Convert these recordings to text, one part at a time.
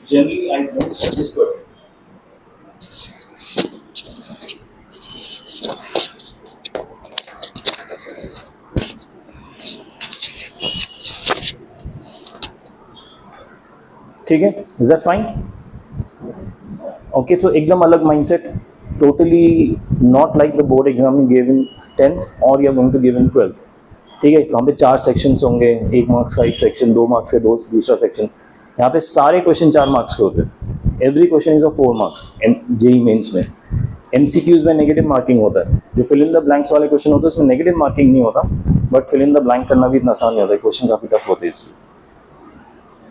generally I don't suggest to attend. ठीक है, is that fine? Okay, तो एकदम अलग mindset, totally not like the board exam you give in 10th और you are going to give in 12th. ठीक है, यहाँ पे 4 सेक्शंस होंगे, 1 मार्क्स का एक सेक्शन, 2 मार्क्स से दूसरा सेक्शन. यहाँ पे सारे क्वेश्चन 4 मार्क्स के होते हैं. Every question is of 4 marks. JEE Mains में एमसीक्यूज में नेगेटिव मार्किंग होता है. जो फिल इन द ब्लैंक्स वाले क्वेश्चन होते हैं उसमें नेगेटिव मार्किंग नहीं होता, but fill in the blank करना भी इतना आसान नहीं होता है, क्वेश्चन काफी टफ होते हैं इसलिए.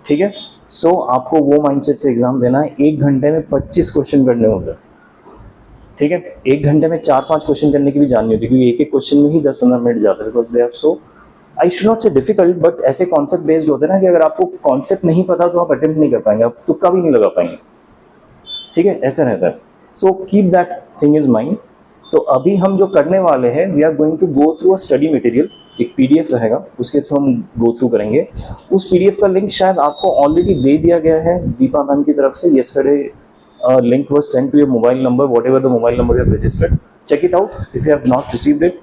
ठीक है, सो आपको वो माइंडसेट से एग्जाम देना है. 1 घंटे में 25 क्वेश्चन करने होते हैं. ठीक है, 1 घंटे में 4-5 क्वेश्चन करने की भी जाननी होती है, क्योंकि एक क्वेश्चन में ही 10-15 मिनट जाते हैं. Because they are so, I should not say difficult, but ऐसे कॉन्सेप्ट बेस्ड होते हैं ना कि अगर आपको कॉन्सेप्ट नहीं पता तो आप अटेम्प्ट नहीं कर पाएंगे, आप तुक्का भी नहीं लगा पाएंगे. ठीक है, ऐसा रहता है. So keep that thing is mind. तो अभी हम जो करने वाले हैं, we are going to go through a study material. एक पीडीएफ रहेगा, उसके थ्रू हम गो थ्रू करेंगे. उस पीडीएफ का लिंक शायद आपको ऑलरेडी दे दिया गया है दीपा मैम की तरफ से. Yesterday link was sent to your mobile number, whatever the mobile number you have registered. Check it out. If you have not received it,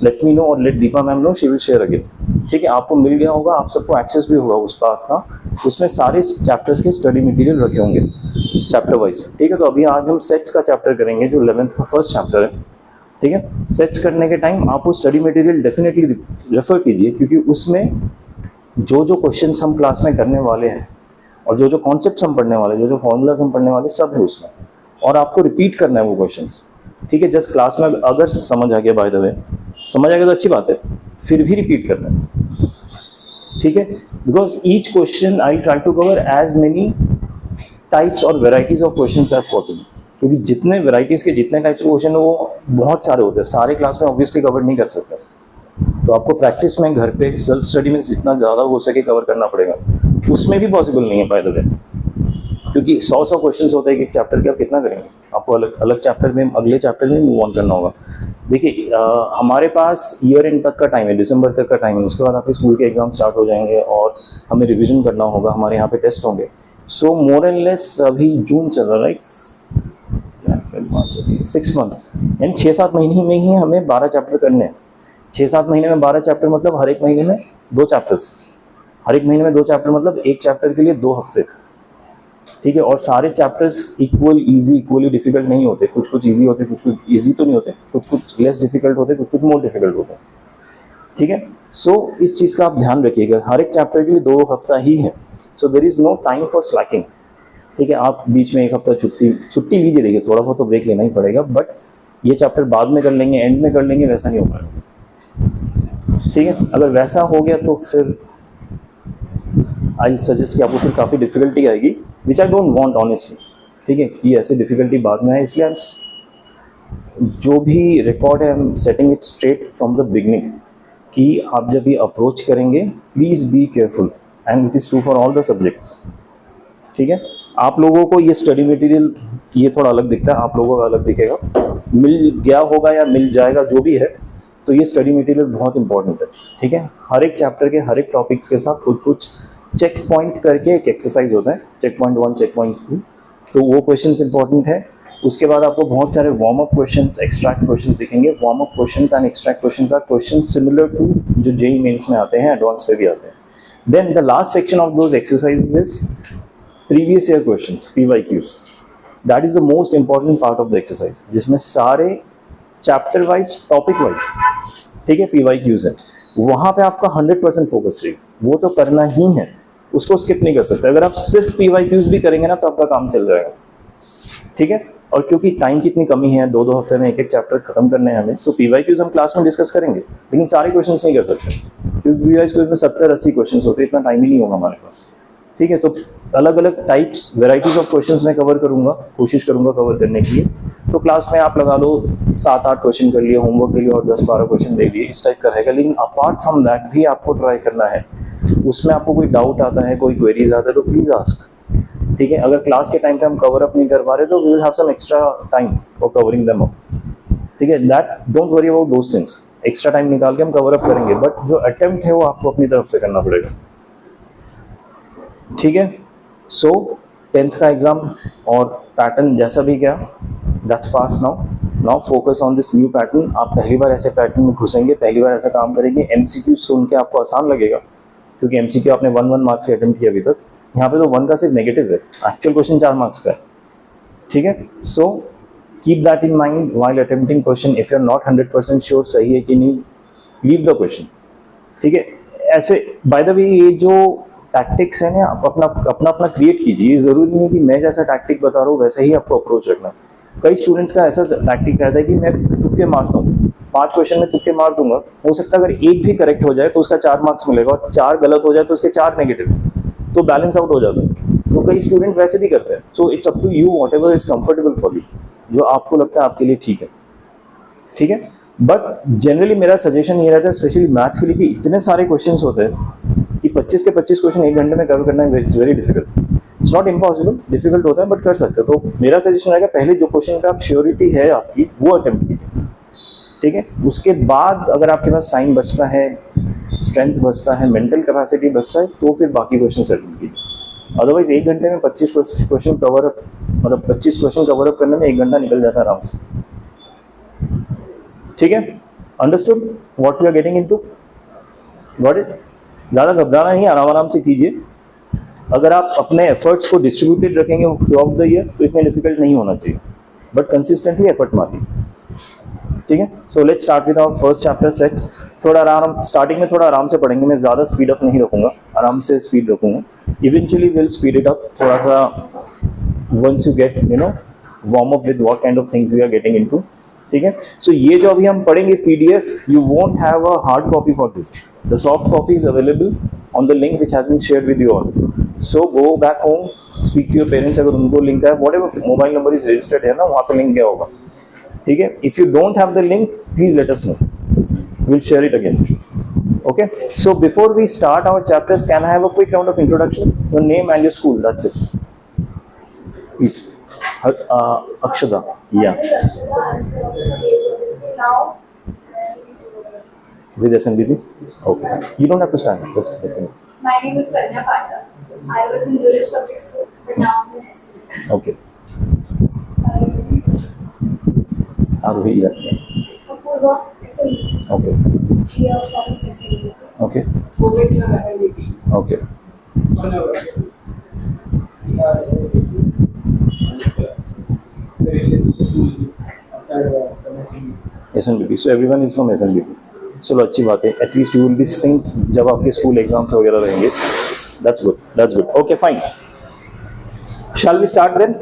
let me know और let Deepa ma'am know, she will share again. ठीक है, आपको मिल गया होगा, आप सबको access भी होगा उस बात का. उसमें सारे चैप्टर्स के स्टडी मटेरियल रखे होंगे चैप्टर वाइज. ठीक है, तो अभी आज हम सेट्स का चैप्टर करेंगे जो 11th का फर्स्ट चैप्टर है. ठीक है, सेट्स करने के टाइम आप वो स्टडी मटेरियल डेफिनेटली रेफर कीजिए, क्योंकि उसमें जो जो क्वेश्चंस हम क्लास में करने वाले हैं और जो जो कॉन्सेप्ट्स हम पढ़ने वाले, जो जो फॉर्मूलाज हम पढ़ने वाले, सब है उसमें. और आपको रिपीट करना है वो क्वेश्चंस. ठीक है, जस्ट क्लास में अगर समझ आ गया, बाय द वे समझ आ गया तो अच्छी बात है, फिर भी रिपीट करना है. ठीक है, because each question I try to cover as many types और varieties of questions as possible. क्योंकि जितने वेराइटीज के जितने टाइप्स के क्वेश्चन वो बहुत सारे होते हैं, सारे क्लास में ऑब्वियसली कवर नहीं कर सकते. तो आपको प्रैक्टिस में घर पे सेल्फ स्टडी में जितना ज़्यादा हो सके कवर करना पड़ेगा. उसमें भी पॉसिबल नहीं है बाय द वे, क्योंकि 100 क्वेश्चंस होते हैं एक चैप्टर के. आप कितना करेंगे? आपको अलग अलग चैप्टर में, अगले चैप्टर में मूव ऑन करना होगा. देखिए, हमारे पास ईयर एंड तक का टाइम है, दिसंबर तक का टाइम है. उसके बाद आपके स्कूल के एग्जाम स्टार्ट हो जाएंगे और हमें रिविजन करना होगा, हमारे यहाँ पे टेस्ट होंगे. सो मोर एंड लेस अभी जून चल रहा है, 6 मंथ, यानी 6-7 महीने में ही हमें 12 चैप्टर करने हैं. 6-7 महीने में 12 चैप्टर मतलब हर एक महीने में 2 चैप्टर्स. हर एक महीने में 2 चैप्टर मतलब एक चैप्टर के लिए 2 हफ्ते. ठीक है, और सारे chapters equal easy, equally difficult नहीं होते. कुछ कुछ इजी होते, कुछ कुछ इजी तो नहीं होते, कुछ कुछ लेस डिफिकल्ट होते, कुछ कुछ मोर डिफिकल्ट होते. ठीक है, सो इस चीज़ का आप ध्यान रखिएगा. हर एक चैप्टर के लिए 2 हफ्ता ही है. So there is no time for slacking. ठीक है, आप बीच में 1 हफ्ता छुट्टी लीजिए. देखिए, थोड़ा बहुत तो ब्रेक लेना ही पड़ेगा, बट ये चैप्टर बाद में कर लेंगे, एंड में कर लेंगे, वैसा नहीं हो पाएगा. ठीक है, अगर वैसा हो गया तो फिर आई सजेस्ट कि आपको फिर काफ़ी डिफिकल्टी आएगी, विच आई डोंट वांट ऑनेस्टली. ठीक है, कि ऐसे डिफिकल्टी बाद में आए, इसलिए जो भी रिकॉर्ड है I am setting it straight from the beginning कि आप जब ये अप्रोच करेंगे please be careful, and it is true for all the subjects. ठीक है, आप लोगों को ये स्टडी मटेरियल ये थोड़ा अलग दिखता है, आप लोगों का अलग दिखेगा. मिल गया होगा या मिल जाएगा, जो भी है, तो ये स्टडी मटेरियल बहुत इंपॉर्टेंट है. ठीक है, हर एक चैप्टर के हर एक टॉपिक्स के साथ कुछ चेक पॉइंट करके एक एक्सरसाइज होता है, चेक पॉइंट 1, चेक पॉइंट 2. तो वो क्वेश्चंस इंपॉर्टेंट है. उसके बाद आपको बहुत सारे warm up questions, extract questions दिखेंगे. Warm up questions and extract questions are questions similar to जो जेईई मेंस में आते हैं, एडवांस पे भी आते हैं. Then the last section of those exercises is previous year questions, PYQs. That is the most important part of the exercise, जिसमें सारे chapter wise, topic wise, ठीक है, PYQs है. वहाँ पे आपका 100% फोकस चाहिए, वो तो करना ही है, उसको स्किप नहीं कर सकते. अगर आप सिर्फ PYQs भी करेंगे ना तो आपका काम चल जाएगा. ठीक है, और क्योंकि टाइम की इतनी कमी है, 2-2 हफ्ते में एक चैप्टर खत्म करने हैं हमें, तो PYQs हम क्लास में डिस्कस करेंगे, लेकिन सारे क्वेश्चंस नहीं कर सकते, क्योंकि PYQs में 70-80 क्वेश्चंस होते हैं, इतना टाइम ही नहीं होगा हमारे पास. ठीक है, तो अलग अलग टाइप्स, वेराइटीज ऑफ क्वेश्चंस मैं कवर करूंगा, कोशिश करूंगा कवर करने की. तो क्लास में आप लगा लो 7-8 क्वेश्चन कर लिए होमवर्क के लिए और 10-12 क्वेश्चन दे दिए, इस टाइप का रहेगा. लेकिन अपार्ट फ्रॉम दैट भी आपको ट्राई करना है. उसमें आपको कोई डाउट आता है, कोई क्वेरीज आता है, तो प्लीज आस्क. ठीक है, अगर क्लास के टाइम पे हम कवर अप नहीं कर पा रहे तो we will have some extra time for covering them up. ठीक है, that don't worry about those things. Extra time निकाल के हम कवर अप करेंगे, बट जो अटेम्प्ट है वो आपको अपनी तरफ से करना पड़ेगा. ठीक है, सो 10th का एग्ज़ाम और पैटर्न जैसा भी गया, that's pass now focus on this new pattern. आप पहली बार ऐसे पैटर्न में घुसेंगे, पहली बार ऐसा काम करेंगे, MCQ सुन के आपको आसान लगेगा क्योंकि MCQ आपने 1 मार्क्स से अटेम्प्ट किया अभी तक। यहाँ पे तो 1 का सिर्फ नेगेटिव है, एक्चुअल क्वेश्चन 4 मार्क्स का है, ठीक है। So keep that in mind while attempting question. If you are not 100% sure सही है कि नहीं, लीव द क्वेश्चन, ठीक है। ऐसे बाय द वे ये जो टैक्टिक्स है ना, आप अपना क्रिएट कीजिए। ये जरूरी नहीं कि मैं जैसा टैक्टिक बता रहा हूँ वैसे ही आपको अप्रोच रखना। कई स्टूडेंट्स का ऐसा टैक्टिक रहता है कि मैं तुक्के मारता हूँ, 5 क्वेश्चन में तुक्के मार दूंगा, हो सकता है अगर एक भी करेक्ट हो जाए तो उसका 4 मार्क्स मिलेगा और 4 गलत हो जाए तो उसके 4 नेगेटिव, तो बैलेंस आउट हो जाता है। तो कई स्टूडेंट वैसे भी करते हैं। So it's up to you, whatever is comfortable for you, जो आपको लगता है आपके लिए ठीक है, ठीक है। बट जनरली मेरा सजेशन ये रहता है, स्पेशली मैथ्स के लिए, कि इतने सारे क्वेश्चंस होते हैं कि 25 के 25 क्वेश्चन 1 घंटे में कवर करना it's very difficult. It's not impossible, difficult होता है बट कर सकते हो। तो मेरा सजेशन रहेगा पहले जो क्वेश्चन का आप श्योरिटी है आपकी वो अटेम्प्ट कीजिए, ठीक है। उसके बाद अगर आपके पास टाइम बचता है, स्ट्रेंथ बचता है, मेंटल कैपेसिटी बचता है, तो फिर बाकी क्वेश्चन अटेम्प्ट कीजिए। अदरवाइज 1 घंटे में 25 क्वेश्चन कवर अप, मतलब 25 क्वेश्चन कवर अप करने में 1 घंटा निकल जाता है आराम से, ठीक है। Understood what we are getting into, got it. ज़्यादा घबराना नहीं, आराम से कीजिए। अगर आप अपने एफर्ट्स को डिस्ट्रीब्यूटेड रखेंगे थ्रू आउट द ईयर तो इतना डिफिकल्ट नहीं होना चाहिए, बट कंसिस्टेंटली एफर्ट मारिए, ठीक है। So let's start with our first chapter, sets. थोड़ा आराम, स्टार्टिंग में थोड़ा आराम से पढ़ेंगे, मैं ज़्यादा स्पीड अप नहीं रखूँगा, आराम से स्पीड रखूँगा। Eventually will speed it up थोड़ा सा once you get warm up with what kind of things we are getting into, ठीक है। सो ये जो अभी हम पढ़ेंगे PDF, you won't have a hard copy for this, the soft copy is available on the link which has been shared with you all. So go back home, speak to your parents, अगर उनको link है, what ever mobile number is registered है ना, वहाँ पे link गया होगा, ठीक है। If you don't have the link please let us know, will share it again, okay. So before we start our chapters, can I have a quick round of introduction, your name and your school, that's it, please. Akshada, yeah, with SNBP, okay, you don't have to stand, just My name is Pragya Pathak. I was in Village Public School, but now I'm in SNBP. okay. Aruhi, yeah, Apurva, SNBP. okay, Chia from SNBP. okay, Covid from SNBP. okay, SNBP, so everyone is from SNBP. चलो अच्छी बात है, at least you will be sync जब आपके school exams वगैरह रहेंगे। That's good, that's good, okay fine. Shall we start then?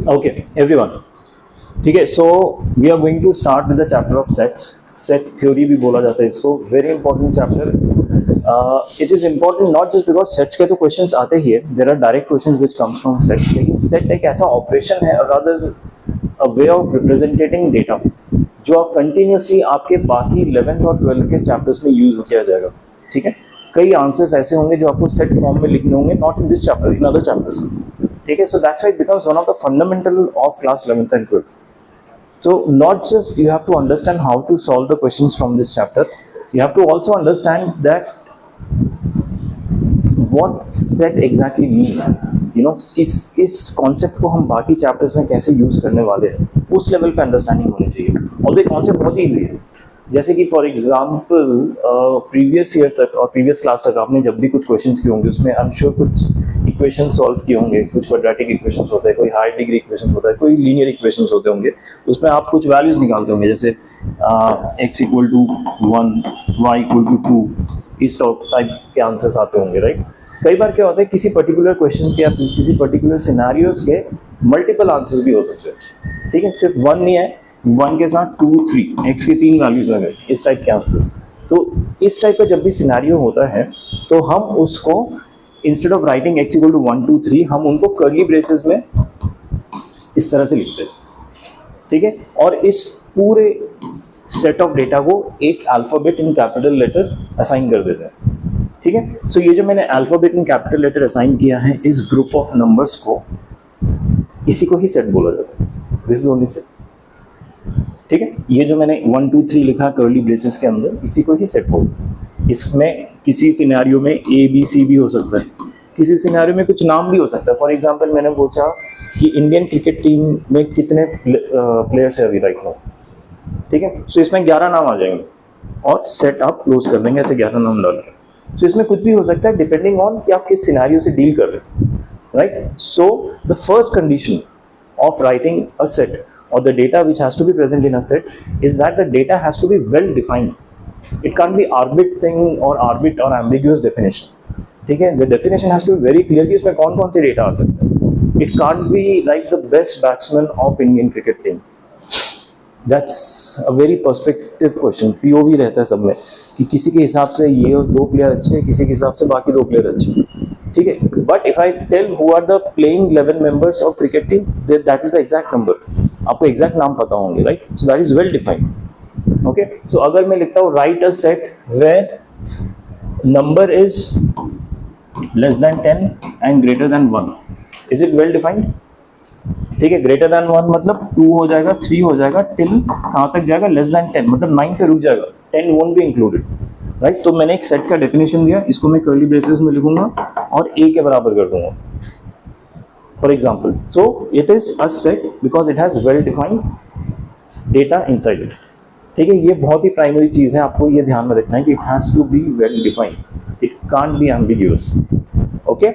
Okay, everyone. ठीक है, so we are going to start with the chapter of sets. Set theory भी बोला जाता है इसको. Very important chapter. It is important not just because sets के तो questions आते ही है. There are direct questions which comes from set. लेकिन set एक ऐसा operation है, rather a way of representing data, जो आप continuously आपके बाकी 11th और 12th के chapters में use किया जाएगा. ठीक है, कई आंसर्स ऐसे होंगे जो आपको सेट फॉर्म में लिखने होंगे, not in this chapter, in other chapters. ठीक है, so that's why it becomes one of the fundamental of class 11th and 12th. So not just you have to understand how to solve the questions from this chapter, you have to also understand that what set exactly mean, you know, इस concept को हम बाकी chapters में कैसे use करने वाले हैं, उस लेवल पे अंडरस्टैंडिंग होनी चाहिए. और ये कॉन्सेप्ट बहुत ईजी है. जैसे कि फॉर एग्जांपल प्रीवियस ईयर तक और प्रीवियस क्लास तक आपने जब भी कुछ क्वेश्चंस किए होंगे, उसमें आई एम श्योर कुछ इक्वेशन सॉल्व किए होंगे, कुछ क्वाड्रेटिक इक्वेशंस होता है, कोई हाई डिग्री इक्वेशंस होता है, कोई लीनियर इक्वेशंस होते होंगे. उसमें आप कुछ वैल्यूज निकालते होंगे, जैसे x equal to 1, y equal to 2, इस टाइप के आंसर्स आते होंगे, राइट. कई बार क्या होता है, किसी पर्टिकुलर क्वेश्चन के या किसी पर्टिकुलर सिनेरियोज के मल्टीपल आंसर्स भी हो सकते हैं. ठीक है, सिर्फ 1 नहीं है, 1 के साथ 2, 3, x की 3 वैल्यूज आ गए, इस टाइप के आंसर्स. तो इस टाइप का जब भी सिनेरियो होता है तो हम उसको instead of writing x equal to 1, 2, 3, हम उनको कर्ली ब्रेसेस में इस तरह से लिखते हैं. ठीक है, और इस पूरे सेट ऑफ डेटा को एक alphabet in capital letter assign कर देते हैं. ठीक है, सो ये जो मैंने alphabet in capital letter assign किया है इस ग्रुप ऑफ नंबर्स को, इसी को ही सेट बोला जाता है. This is only set. ठीक है, ये जो मैंने 1, 2, 3 लिखा कर्ली ब्रेसेस के अंदर, इसी को ही सेट बोलते हैं. इसमें किसी सिनेरियो में A, B, C भी हो सकता है, किसी सिनेरियो में कुछ नाम भी हो सकता है. फॉर एग्जांपल मैंने पूछा कि इंडियन क्रिकेट टीम में कितने प्लेयर्स है अभी राइट नाउ. ठीक है, सो इसमें 11 नाम आ जाएंगे और सेट आप क्लोज कर देंगे ऐसे 11 नाम डाल के. सो इसमें कुछ भी हो सकता है डिपेंडिंग ऑन कि आप किस सिनेरियो से डील कर रहे हैं, right. So the first condition of writing a set or the data which has to be present in a set is that the data has to be well defined. It can't be arbit thing or arbit or ambiguous definition. ठीक है, the definition has to be very clear कि इसमें कौन कौन से data आ सकते हैं. It can't be like the best batsman of Indian cricket team. That's a very perspective question. POV रहता है सब में कि किसी के हिसाब से ये 2 प्लेयर अच्छे हैं, किसी के हिसाब से बाकी 2 प्लेयर अच्छे हैं. ठीक है, but if I tell who are the playing 11 members of cricket team, that is the exact number. आपको एग्जैक्ट नाम पता होंगे, right? So that is well defined. Okay, so अगर मैं लिखता हूँ write a set where number is less than 10 and greater than 1, is it well defined? ठीक है, ग्रेटर देन 1 मतलब 2 हो जाएगा, 3 हो जाएगा, टिल कहाँ तक जाएगा? लेस देन 10 मतलब 9 पे रुक जाएगा, 10 वोंट बी इंक्लूडेड, राइट? तो मैंने एक सेट का डेफिनेशन दिया, इसको मैं कर्ली ब्रेसेस में लिखूंगा और a के बराबर कर दूंगा, for example. So it is a set because it has well defined data inside it. ठीक है, ये बहुत ही प्राइमरी चीज है, आपको ये ध्यान में रखना है कि it has to be well defined, it can't be ambiguous. Okay,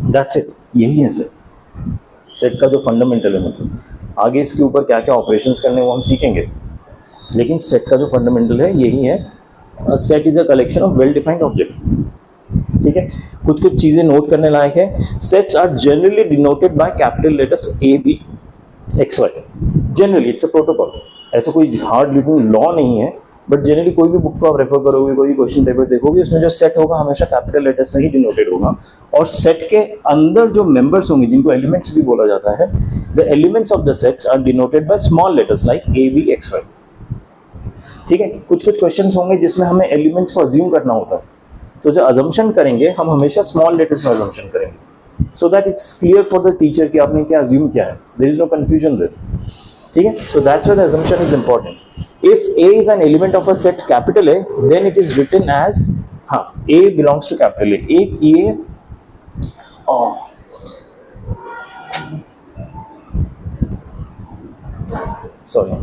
that's it. यही है सेट का जो फंडामेंटल है. मतलब आगे इसके ऊपर क्या क्या ऑपरेशंस करने वो हम सीखेंगे, लेकिन सेट का जो फंडामेंटल है यही है. Set is a collection of well defined object. ठीक है, कुछ कुछ चीजें नोट करने लायक है. Sets are generally denoted by capital letters A B X Y. Generally it's a protocol, ऐसा कोई हार्ड लिविंग लॉ नहीं है, बट जनरली कोई भी बुक को आप रेफर करोगे, कोई भी क्वेश्चन पेपर देखोगे, उसमें जो सेट होगा हमेशा कैपिटल लेटर्स में ही डिनोटेड होगा. और सेट के अंदर जो मेंबर्स होंगे, जिनको एलिमेंट्स भी बोला जाता है, the elements of the sets are denoted by small letters like A B X Y. ठीक है, कुछ कुछ क्वेश्चंस होंगे जिसमें हमें एलिमेंट्स को अज्यूम करना होता है, तो जो अजम्पशन करेंगे हम हमेशा स्मॉल लेटर्स में अजम्पशन करेंगे, so that it's clear for the teacher कि आपने क्या अज्यूम किया है. There is no confusion there. ठीक है, so that's why the assumption is important. If A is an element of a set capital A, then it is written as A belongs to capital A. A किए sorry.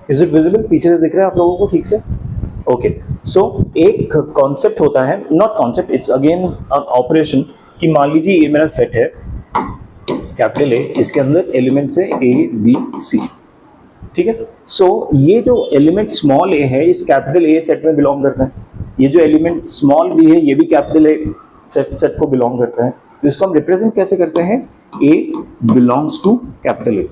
Is it visible? पीछे से दिख रहा है आप लोगों को ठीक से? ओके, सो एक कॉन्सेप्ट होता है, not concept, it's again operation, कि मान लीजिए ये मेरा सेट है कैपिटल ए, इसके अंदर एलिमेंट्स है A B C. ठीक है, सो ये जो एलिमेंट स्मॉल a है इस कैपिटल A सेट में बिलोंग करता है. ये जो एलिमेंट स्मॉल b है ये भी कैपिटल A सेट को बिलोंग करता है. तो इसको हम रिप्रेजेंट कैसे करते हैं? A belongs to capital A.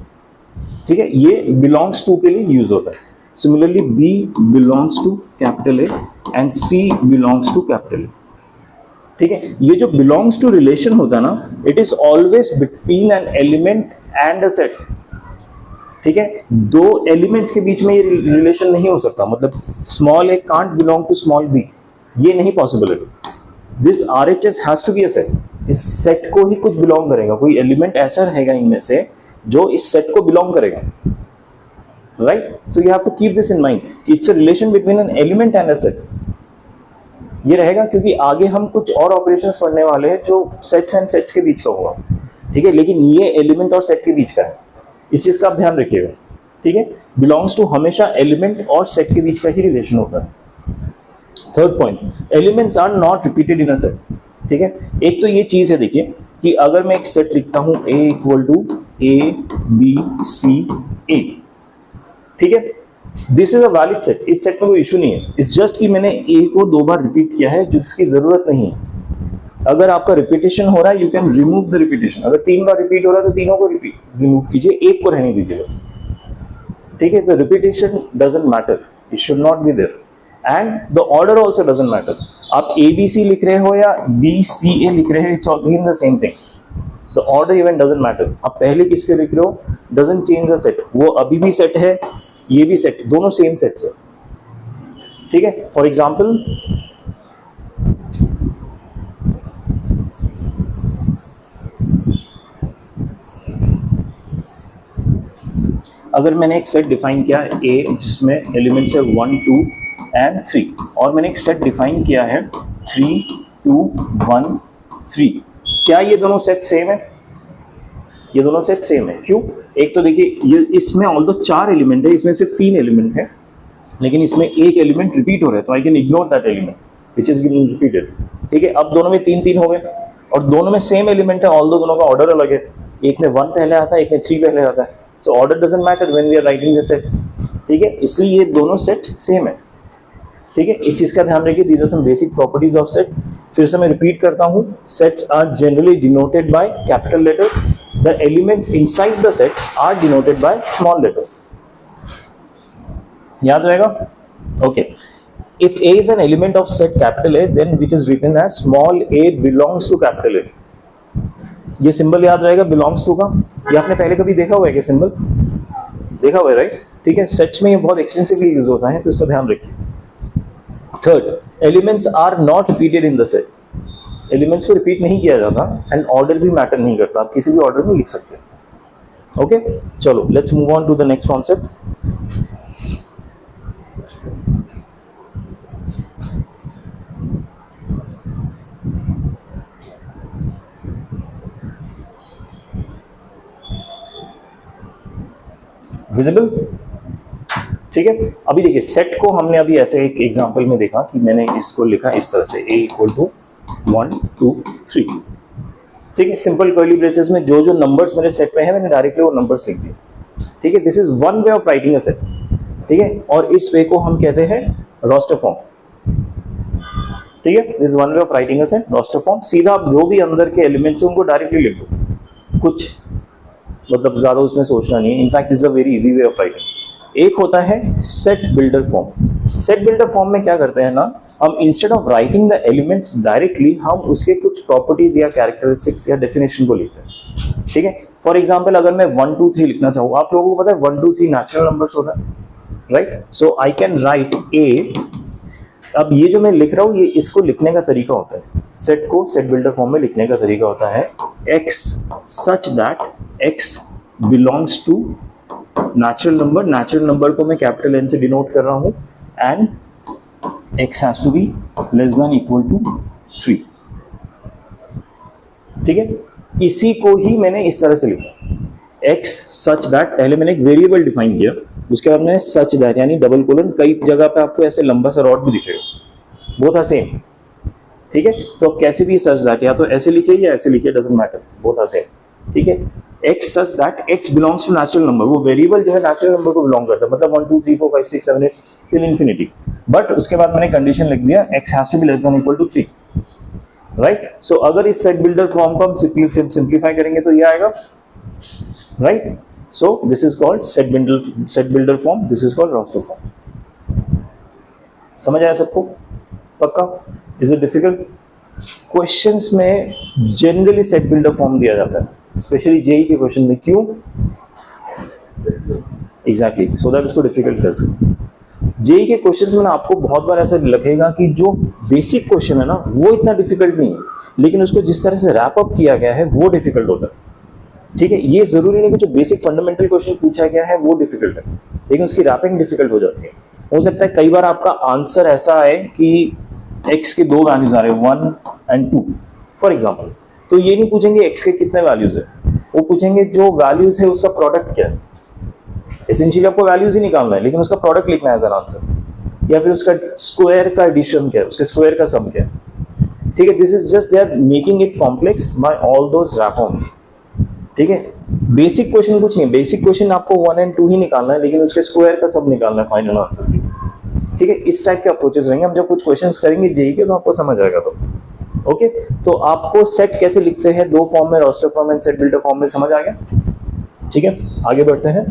ठीक है, ये बिलोंग्स टू के लिए यूज होता है. Similarly B belongs to capital A and C belongs to capital A. ठीक है, ये जो बिलोंग्स टू रिलेशन होता है ना, it is always between an element and a set. ठीक है, दो एलिमेंट्स के बीच में ये रिलेशन नहीं हो सकता. मतलब small a can't belong to small b, ये नहीं पॉसिबल है. This RHS has to be a set. इस सेट को ही कुछ बिलोंग करेगा, कोई एलिमेंट ऐसा रहेगा इनमें से जो इस सेट को बिलोंग करेगा. Right, so you have to keep this in mind कि it's a relation between an element and a set. ये रहेगा क्योंकि आगे हम कुछ और ऑपरेशंस पढ़ने वाले हैं जो सेट्स एंड सेट्स के बीच का होगा. ठीक है, लेकिन ये एलिमेंट और सेट के बीच का है, इस चीज का आप ध्यान रखिएगा. ठीक है, बिलोंग्स टू हमेशा एलिमेंट और सेट के बीच का ही रिलेशन होता है. Third point, elements are not repeated in a set. ठीक है, एक तो ये चीज है, देखिए कि अगर मैं एक सेट लिखता हूं A equal to A B C A. ठीक है, this is a valid set. इस सेट में कोई इशू नहीं है. इट्स जस्ट कि मैंने A को 2 बार रिपीट किया है जिसकी जरूरत नहीं है. अगर आपका रिपीटेशन हो रहा है, you can remove the repetition. अगर 3 बार रिपीट हो रहा है तो तीनों को रिमूव कीजिए, एक को रहने दीजिए बस. ठीक है, the repetition doesn't matter, it should not be there. And the order also doesn't matter. आप ABC लिख रहे हो या BCA लिख रहे हो, it's all the same thing. The order even doesn't matter. आप पहले किसके लिख रहे हो डजंट चेंज द सेट, वो अभी भी सेट है, ये भी सेट, दोनों सेम सेट्स है, ठीक है। फॉर एग्जाम्पल अगर मैंने एक सेट डिफाइन किया है ए जिसमें एलिमेंट्स है 1 2 एंड 3, और मैंने एक सेट डिफाइन किया है 3 2 1 3, क्या ये दोनों सेट सेम है? ये दोनों सेट सेम है, क्यों? एक तो देखिए ये इसमें ऑल्दो 4 एलिमेंट है, इसमें सिर्फ 3 एलिमेंट है, लेकिन इसमें एक एलिमेंट रिपीट हो रहा है, तो I can ignore that element which is being repeated, ठीक है। अब दोनों में 3 3 हो गए और दोनों में सेम एलिमेंट है, ऑल्दो दोनों का ऑर्डर अलग है, एक में 1 पहले आता है, एक में 3 पहले आता है, so order doesn't matter when we are writing the set, ठीक है। इसलिए ये दोनों सेट सेम है, ठीक है। इस चीज का ध्यान रखिए, these are some basic properties of set. फिर से मैं रिपीट करता हूं, sets are generally denoted by capital letters, the elements inside the sets are denoted by small letters. याद रहेगा? Okay. If A is an element of set capital A, then it is written as small a belongs to capital A. ये symbol याद रहेगा belongs to का, ये आपने पहले कभी देखा हुआ है क्या सिंबल? देखा हुआ है, राइट? ठीक है, सेट्स में ये बहुत एक्सटेंसिवली यूज होता है, तो इसका ध्यान रखिए। Third, elements are not repeated in the set, elements को रिपीट नहीं किया जाता एंड ऑर्डर भी मैटर नहीं करता, आप किसी भी ऑर्डर में लिख सकते हैं। ओके, चलो let's move on to the next concept. Visible, ठीक है। अभी देखिए सेट को हमने अभी ऐसे एक एग्जांपल में देखा कि मैंने इसको लिखा इस तरह से a इक्वल टू 1 2 3, ठीक है। सिंपल कर्ली ब्रेसेस में जो जो नंबर्स मेरे सेट में है मैंने डायरेक्टली वो नंबर्स लिख दिए, ठीक है। This is one way of writing a set, ठीक है, और इस वे को हम कहते हैं रोस्टर फॉर्म, ठीक है। This one way of writing a set, roster form. सीधा आप जो भी अंदर के एलिमेंट्स हैं उनको डायरेक्टली लिख दो, कुछ मतलब ज्यादा उसमें सोचना नहीं है। In fact is a very easy way of writing. एक होता है set builder form. Set builder form में क्या करते हैं ना, हम instead of writing the elements directly हम उसके कुछ प्रॉपर्टीज या कैरेक्टरिस्टिक्स या डेफिनेशन को लिखते हैं, ठीक है। फॉर एग्जांपल अगर मैं 1 2 3 लिखना चाहूँ, आप लोगों को पता है 1 2 3 नेचुरल नंबर्स होता है, right? So I can write a, अब ये जो मैं लिख रहा हूँ ये इसको लिखने का तरीका होता है, सेट को सेट बिल्डर फॉर्म में लिखने का तरीका होता है x such that x belongs to natural number, natural number को मैं कैपिटल N से डिनोट कर रहा हूं, and x has to be less than equal to 3, ठीक है। इसी को ही मैंने इस तरह से लिखा, x सच दैट, पहले मैंने एक वेरिएबल डिफाइन किया, उसके बाद मैंने सच दैट यानी डबल कोलन, कई जगह पे आपको ऐसे लंबा सा रॉड भी दिखेगा, बोथ आर सेम, ठीक है। तो कैसे भी सच दैट या तो ऐसे लिखिए या ऐसे लिखिए, doesn't matter, both are same, ठीक है। x such that x belongs to natural number, वो वेरिएबल जो है नेचुरल नंबर को बिलोंग करता है, मतलब 1 2 3 4 5 6 7 8 टिल इंफिनिटी, बट उसके बाद मैंने कंडीशन लिख दिया x has to be less than equal to 3, right. सो अगर इस सेट बिल्डर फॉर्म को हम सिंप्लीफाई करेंगे तो ये आएगा, right. So this is called set builder form, this is called roster form. समझ आया सबको? पक्का? Is it difficult? क्वेश्चंस में जनरली सेट बिल्डर फॉर्म दिया जाता है, स्पेशली जेई के क्वेश्चन में। क्यों? एग्जैक्टली, सो दैट उसको डिफिकल्ट कर सके। जेई के क्वेश्चंस में ना आपको बहुत बार ऐसा लगेगा कि जो बेसिक क्वेश्चन है ना वो इतना डिफिकल्ट नहीं है, लेकिन उसको जिस तरह से रैप अप किया गया है वो डिफिकल्ट होता है, ठीक है। ये जरूरी नहीं कि जो बेसिक फंडामेंटल क्वेश्चन पूछा गया है वो डिफिकल्ट है, लेकिन उसकी रैपिंग डिफिकल्ट हो जाती है। हो सकता है कई बार आपका आंसर ऐसा है कि x के 2 वैल्यूज आ रहे हैं 1 and 2 फॉर एग्जाम्पल, तो ये नहीं पूछेंगे x के कितने वैल्यूज है, वो पूछेंगे जो वैल्यूज है उसका प्रोडक्ट क्या है। एसेंशियली आपको वैल्यूज ही निकालना है, लेकिन उसका प्रोडक्ट लिखना है एज एन आंसर, या फिर उसका स्क्वायर का एडिशन क्या है, उसके स्क्वायर का सम क्या है, ठीक है। This is just they are making it complex by all those wrap ons, ठीक है। बेसिक क्वेश्चन कुछ नहीं, बेसिक क्वेश्चन आपको 1 and 2 ही निकालना है, लेकिन उसके स्क्वायर का सब निकालना है फाइनल आंसर, ठीक है। इस टाइप के अप्रोचेस रहेंगे, हम जब कुछ क्वेश्चंस करेंगे जेई के तो आपको समझ आएगा। तो ओके, तो आपको सेट कैसे लिखते हैं, 2 फॉर्म में, roster form and set builder form में, समझ आ गया? ठीक है, आगे बढ़ते हैं।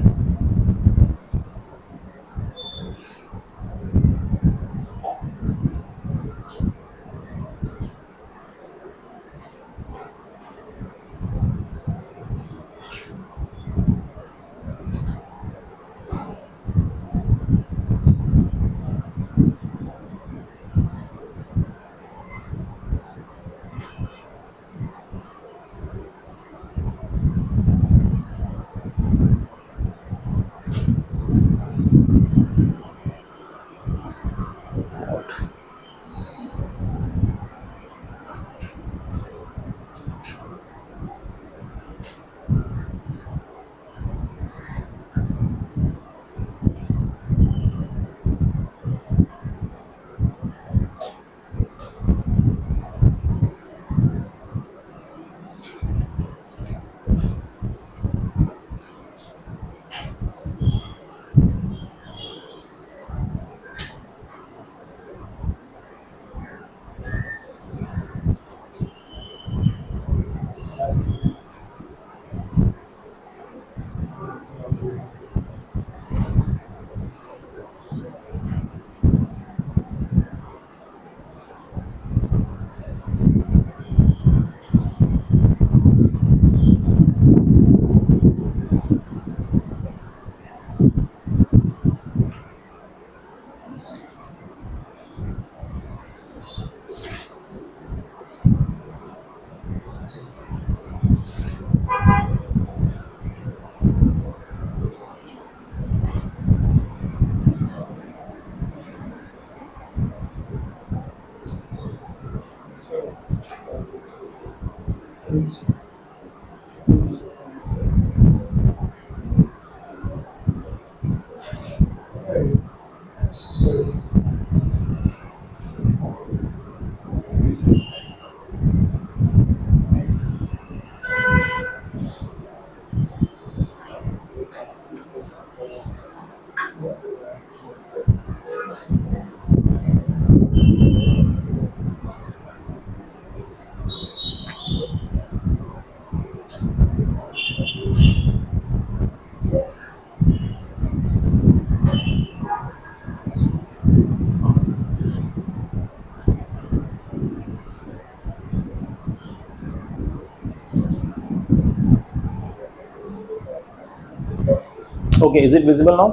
Okay, is it visible now?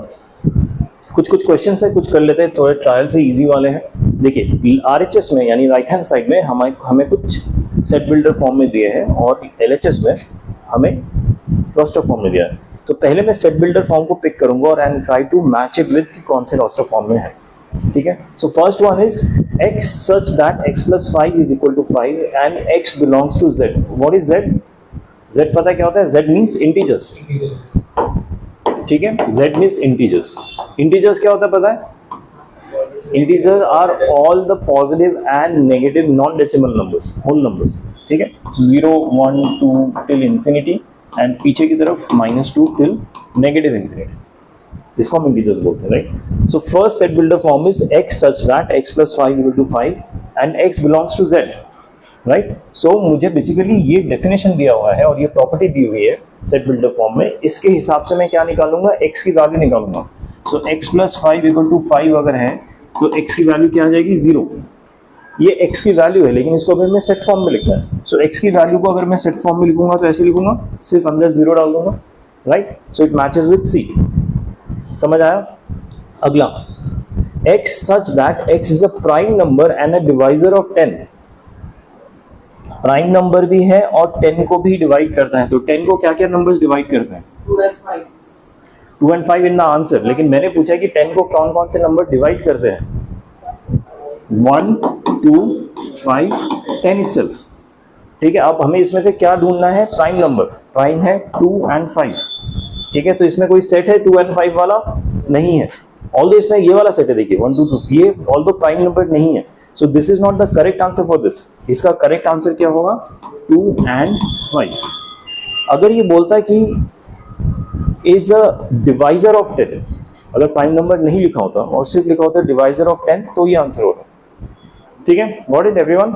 कुछ क्वेश्चन है, कुछ कर लेते हैं, थोड़े ट्रायल से इजी वाले हैं. देखिए RHS में यानी राइट हैंड साइड में हमें कुछ सेट बिल्डर फॉर्म में दिए हैं और LHS में हमें रोस्टर फॉर्म में दिया है. तो पहले मैं सेट बिल्डर फॉर्म को पिक करूंगा और and try to match it with कौन से रोस्टर फॉर्म में है. ठीक है. So first one is x such that x plus 5 is equal to 5 and x belongs to z. What is z? z पता है क्या होता है? z means integers. ठीक है. z means integers. Integers क्या होता है पता है? Integers are all the positive and negative non-decimal numbers, whole numbers. ठीक है. 0, 1, 2 till infinity and पीछे की तरफ -2 till negative infinity. इसको हम इंटीजर्स बोलते हैं, right. So first set builder form is x such that x plus 5 equal to 5 and x belongs to z, right. So मुझे बेसिकली ये डेफिनेशन दिया हुआ है और ये प्रॉपर्टी दी हुई है सेट बिल्डर फॉर्म में. इसके हिसाब से मैं क्या निकालूंगा? x की वैल्यू निकालूंगा. सो x plus 5 equal to 5 अगर है तो x की वैल्यू क्या आ जाएगी? 0. ये x की वैल्यू है लेकिन इसको अगर मैं सेट फॉर्म में लिखना है. सो x की वैल्यू को अगर मैं सेट फॉर्म में लिखूंगा तो ऐसे लिखूंगा, सिर्फ अंदर 0 डाल दूंगा, right. So it matches with C. समझ आया? अगला x such that x is a prime number and a divisor of 10. Prime number भी है और 10 को भी डिवाइड करता है. तो 10 को क्या क्या नंबर्स डिवाइड करते हैं? 2 and 5 इन द आंसर. लेकिन मैंने पूछा कि 10 को कौन कौन से नंबर डिवाइड करते हैं? 1, 2, 5, 10 itself. ठीक है. अब हमें इसमें से क्या ढूंढना है? Prime number. प्राइम है 2 and 5. ठीक है. तो इसमें कोई सेट है 2 and 5 वाला? नहीं है. ऑल्दो इसमें ये वाला सेट है, देखिए 1, 2, 2. ये ऑल्दो प्राइम नंबर नहीं है. So this is not the correct answer for this. इसका करेक्ट आंसर क्या होगा? 2 and 5. अगर ये बोलता है कि इज अ डिवाइजर ऑफ 10, अगर प्राइम नंबर नहीं लिखा होता और सिर्फ लिखा होता डिवाइजर ऑफ 10 तो ये आंसर होगा. ठीक है. What is everyone?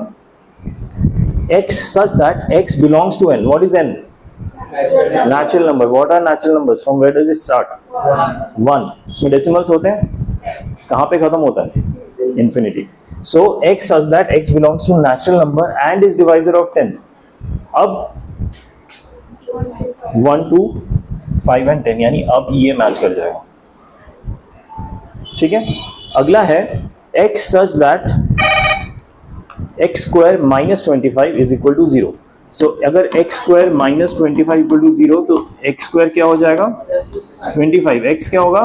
x such that x belongs to n. What is n? Natural number. What are natural numbers? From where does it start? 1. इसमें decimals होते हैं. कहाँ पे खत्म होता है? Infinity. So x such that x belongs to natural number and is divisor of 10. अब 1, 2, 5 and 10 यानी अब ये मैच कर जाएगा. ठीक है. अगला है x such that x square minus 25 is equal to 0. So अगर x square minus 25 equal to 0 तो x स्क्वायर क्या हो जाएगा? 25. x क्या होगा?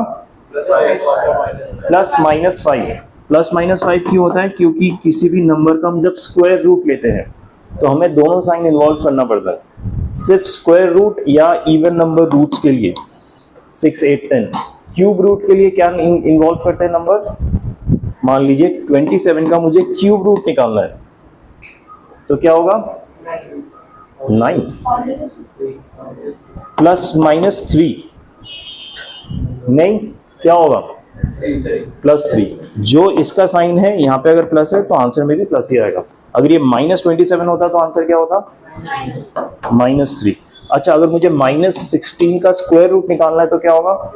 Plus minus 5. प्लस माइनस 5 क्यों होता है? क्योंकि किसी भी नंबर का हम जब स्क्वायर रूट लेते हैं तो हमें दोनों साइन इन्वॉल्व करना पड़ता है. सिर्फ स्क्वायर रूट या इवन नंबर रूट्स के लिए 6, 8, 10. क्यूब रूट के लिए क्या इन्वॉल्व करते हैं नंबर? मान लीजिए 27 का मुझे क्यूब रूट निकालना है तो क्या होगा? 9 प्लस माइनस 3. नहीं, क्या होगा? प्लस 3. जो इसका साइन है यहाँ पे अगर प्लस है तो आंसर में भी प्लस ही आएगा. अगर ये -27 होता तो आंसर क्या होता? -3. अच्छा, अगर मुझे -16 का स्क्वायर रूट निकालना है तो क्या होगा?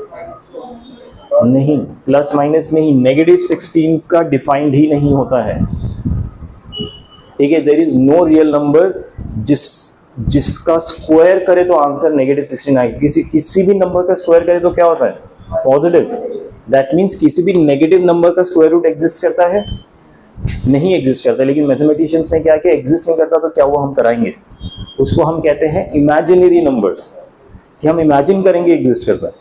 नहीं, प्लस माइनस नहीं, -16 का डिफाइंड ही नहीं होता है. ठीक है. There is no real number जिसका स्क्वायर करे तो आंसर -16 आएगा. किसी भी नंबर का स्क्वायर करे तो क्या होता है? पॉजिटिव. दैट मीन्स किसी भी नेगेटिव नंबर का स्क्वायर रूट एग्जिस्ट करता है? नहीं एग्जिस्ट करता. लेकिन मैथमेटिशियंस ने क्या किया? एग्जिस्ट नहीं करता तो क्या हुआ? हम कराएंगे. उसको हम कहते हैं इमेजिनरी नंबर्स, कि हम इमेजिन करेंगे एग्जिस्ट करता है.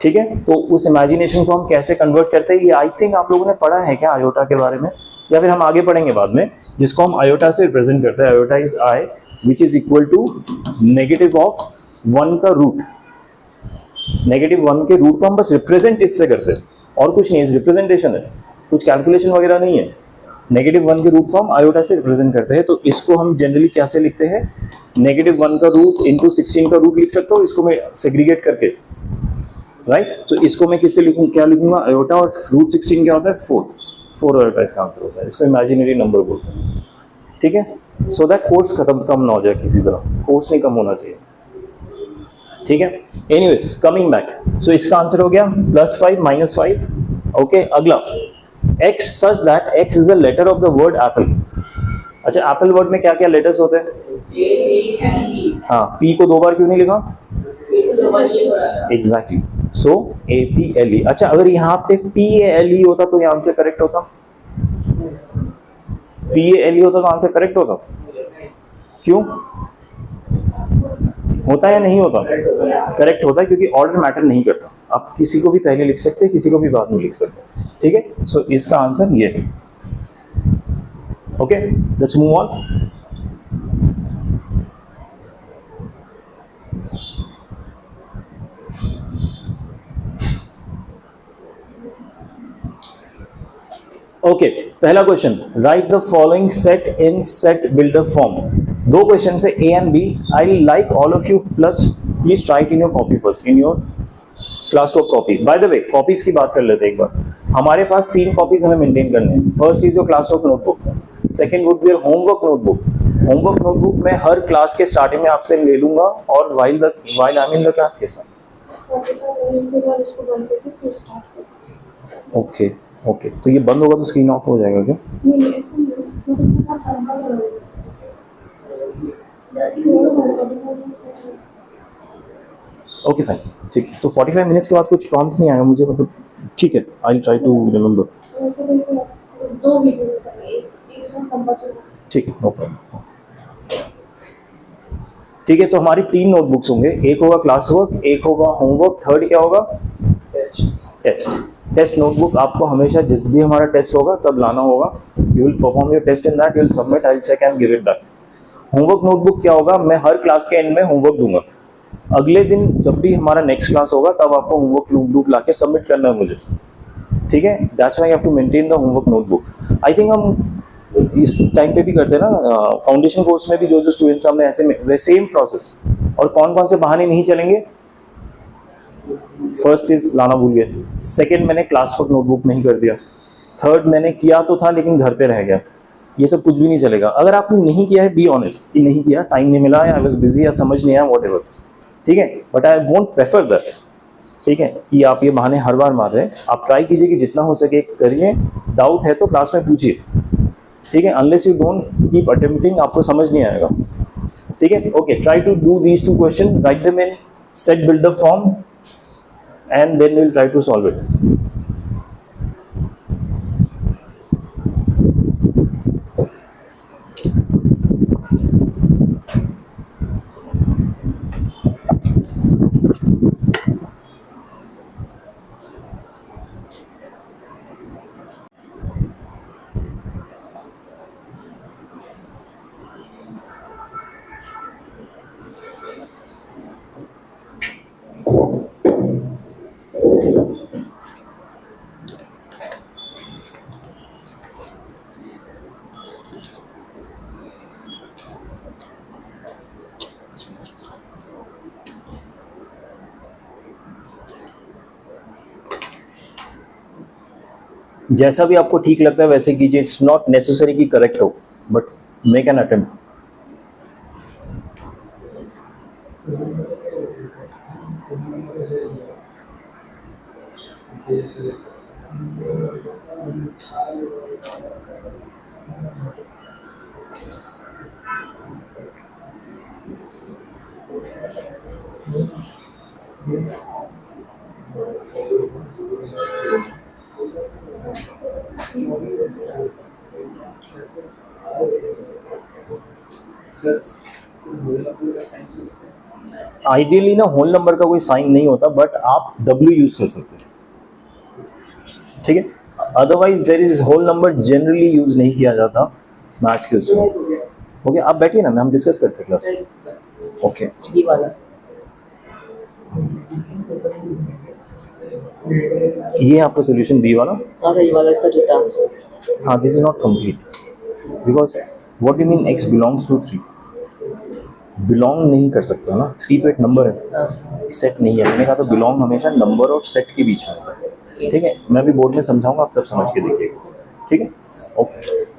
ठीक है. तो उस इमेजिनेशन को हम कैसे कन्वर्ट करते हैं, ये आई थिंक आप लोगों ने पढ़ा है क्या आयोटा के बारे में, या फिर हम आगे पढ़ेंगे बाद में, जिसको हम आयोटा से रिप्रेजेंट करते हैं. Iota is I which is equal to negative of 1 का रूट. नेगेटिव 1 के रूट को हम बस रिप्रेजेंट इससे करते हैं और कुछ नहीं. रिप्रेजेंटेशन है, कुछ कैलकुलेशन वगैरह नहीं है. नेगेटिव 1 के रूट को हम आयोटा से रिप्रेजेंट करते हैं. तो इसको हम जनरली कैसे लिखते हैं? -1 का रूट इंटू 16 का रूट लिख सकता हूँ इसको मैं सेग्रीगेट करके, राइट. तो इसको मैं किससे लिखूँ? क्या लिखूंगा? आयोटा और रूट 16 क्या होता है? 4 आयोटा इसका आंसर होता है. इसको इमेजिनरी नंबर बोलते हैं. ठीक है. सो दैट कोर्स कम ना हो जाए किसी तरह. कोर्स नहीं कम होना चाहिए. ठीक है. Anyways coming back. सो इसका आंसर हो गया +5 -5. ओके. अगला x such that x is a letter of the word apple. अच्छा, एप्पल वर्ड में क्या क्या लेटर्स होते हैं? हाँ, p को 2 बार क्यों नहीं लिखा? एग्जैक्टली. सो APLE। अच्छा, अगर यहाँ पे PALE होता तो ये आंसर करेक्ट होता, PALE होता तो आंसर करेक्ट होता। क्यों होता है या नहीं होता? करेक्ट होता है, क्योंकि ऑर्डर मैटर नहीं करता। आप किसी को भी पहले लिख सकते हैं, किसी को भी बाद में लिख सकते हैं, ठीक है। सो इसका आंसर ये है। Okay, let's move on. Okay, पहला question, write the following set in set builder form. दो क्वेश्चन है A and B। I like all of you plus please write in your copy first, in your class top copy. By the way, copies की बात कर लेते हैं एक बार। हमारे पास 3 copies हमें मेंटेन करने हैं। First is your class top notebook, second would be your homework notebook. Homework notebook मैं हर क्लास के स्टार्टिंग में आपसे ले लूंगा, और while I am in the class. Okay okay, तो ये बंद होगा तो स्क्रीन ऑफ हो जाएगा क्या? ओके फाइन, ठीक है। तो 45 मिनट्स के बाद कुछ प्रॉम्प्ट नहीं आएगा मुझे, मतलब ठीक है, I will try to remember. ठीक है, नो प्रॉब्लम। ठीक है, तो हमारी 3 नोटबुक्स होंगे, एक होगा क्लास वर्क, एक होगा होमवर्क, थर्ड क्या होगा? टेस्ट। टेस्ट नोटबुक आपको हमेशा जिस भी हमारा टेस्ट होगा तब लाना होगा। You will perform your test in that, you will submit, I will check and give it back. Homework notebook क्या होगा? मैं हर क्लास के एंड में होमवर्क दूंगा। अगले दिन जब भी हमारा नेक्स्ट क्लास होगा तब आपको होमवर्क नोटबुक लाके सबमिट करना है मुझे, ठीक है। That's why you have to maintain the homework notebook. I think हम इस टाइम पे भी करते हैं ना, फाउंडेशन कोर्स में भी जो स्टूडेंट्स हमने ऐसे में वे सेम प्रोसेस। और कौन कौन से बहाने नहीं चलेंगे? फर्स्ट इज लाना भूल गए, सेकंड मैंने क्लास वर्क नोटबुक में ही कर दिया, थर्ड मैंने किया तो था लेकिन घर पे रह गया। ये सब कुछ भी नहीं चलेगा। अगर आपने नहीं किया है, बी ऑनेस्ट कि नहीं किया, टाइम नहीं मिला, या आई वाज बिजी, या समझ नहीं आया, व्हाटएवर, ठीक है। But I won't prefer that, ठीक है, कि आप ये बहाने हर बार मार रहे हैं। आप ट्राई कीजिए कि जितना हो सके करिए। डाउट है तो क्लास में पूछिए, ठीक है। Unless you don't keep attempting, आपको समझ नहीं आएगा, ठीक है। Okay, try to do these 2 question, write them in set builder form and then we'll try to solve it. जैसा भी आपको ठीक लगता है वैसे कीजिए। इट्स नॉट नेसेसरी कि करेक्ट हो, but make an attempt. Ideally ना होल नंबर का कोई साइन नहीं होता, बट आप W यूज कर सकते हैं, ठीक है। Otherwise there is whole number generally use नहीं किया जाता मैथ्स के उसमें। ओके, आप बैठिए ना, हम डिस्कस करते हैं क्लास में। ओके, ये आपका सोल्यूशन बी वाला। ये वाला इसका जो था। हाँ, this is not complete because what do mean x belongs to 3? Belong नहीं कर सकता ना, 3 तो एक नंबर है, सेट नहीं है। मैंने कहा तो बिलोंग हमेशा नंबर और सेट के बीच में होता है, ठीक है। मैं भी बोर्ड में समझाऊंगा, आप तब समझ के देखिएगा, ठीक है। ओके,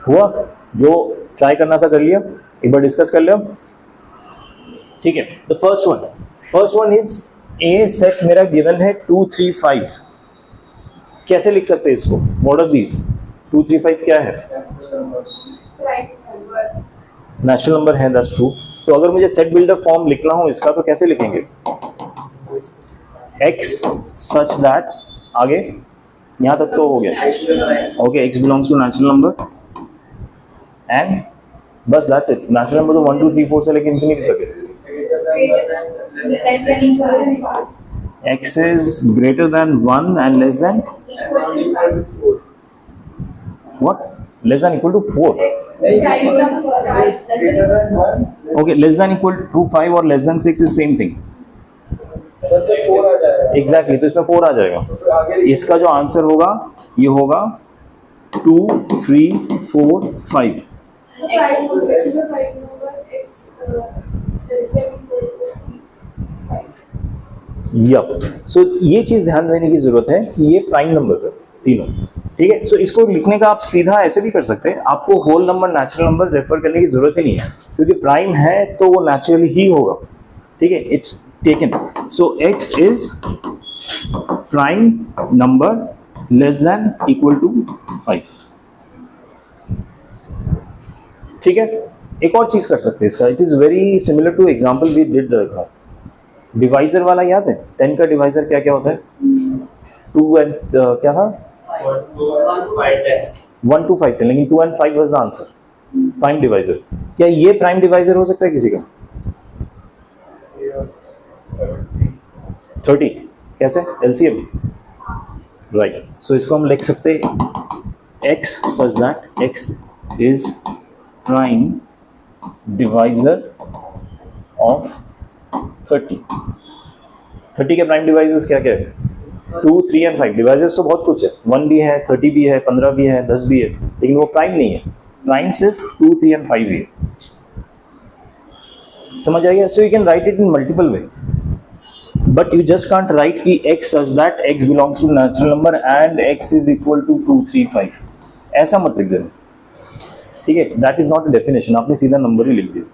हुआ जो ट्राई करना था कर लिया, एक बार डिस्कस कर लिया, ठीक है। तो first one is a set मेरा गिवन है 2 3 5, कैसे लिख सकते हैं इसको? What are these? 2 3 5 क्या है? Right numbers. नेचुरल नंबर है, दैट्स ट्रू। तो अगर मुझे सेट बिल्डर फॉर्म लिखना हो इसका तो कैसे लिखेंगे? x सच दैट, आगे यहां तक तो हो गया, okay, x belongs to natural number and बस दैट्स इट। नेचुरल नंबर तो 1 2 3 4 से लेकर इंफिनिटी तक है। Less than equal to 5. x is greater than 1 and less than Equal to 4. what? Less than equal to 4. Right number. Less than equal to 1. Okay, less than equal to 5 और less than 6 is same thing. Exactly, तो इसमें 4 आ जाएगा। इसका जो answer होगा ये होगा 2 3 4 5। So right number is a right number. X less than equal to 5. Yup, सो ये चीज ध्यान देने की जरूरत है कि ये प्राइम नंबर्स है तीनों, ठीक है। सो इसको लिखने का आप सीधा ऐसे भी कर सकते हैं, आपको whole number natural number refer करने की जरूरत ही नहीं है, क्योंकि प्राइम है तो वो नेचुरली ही होगा, ठीक है। It's taken, so x is prime number less than equal to 5, ठीक है। एक और चीज कर सकते हैं इसका, it is very similar to example we did divisor वाला, याद है 10 का डिवाइजर क्या क्या होता है? 2 एंड क्या था? 1 to 5 थे, लेकिन 2 and 5 was the answer, prime divisor. क्या ये प्राइम डिवाइजर हो सकता है किसी का? 30 कैसे? LCM, right. सो इसको हम लिख सकते हैं x such that x is prime divisor of 30 के प्राइम डिवाइजर्स क्या क्या है? 2 3 and 5 डिवाइजर्स तो बहुत कुछ है, 1 भी है, 30 भी है, 15 भी है, 10 भी है, लेकिन वो प्राइम नहीं है। प्राइम सिर्फ 2 3 and 5 ही है, समझ आएगा? So you can write it in multiple way, but you just can't write कि x such that x belongs to natural number and x is equal to 2 3 5, ऐसा मत लिख देना, ठीक है। That is not a definition, आपने सीधा number ही लिख दिया,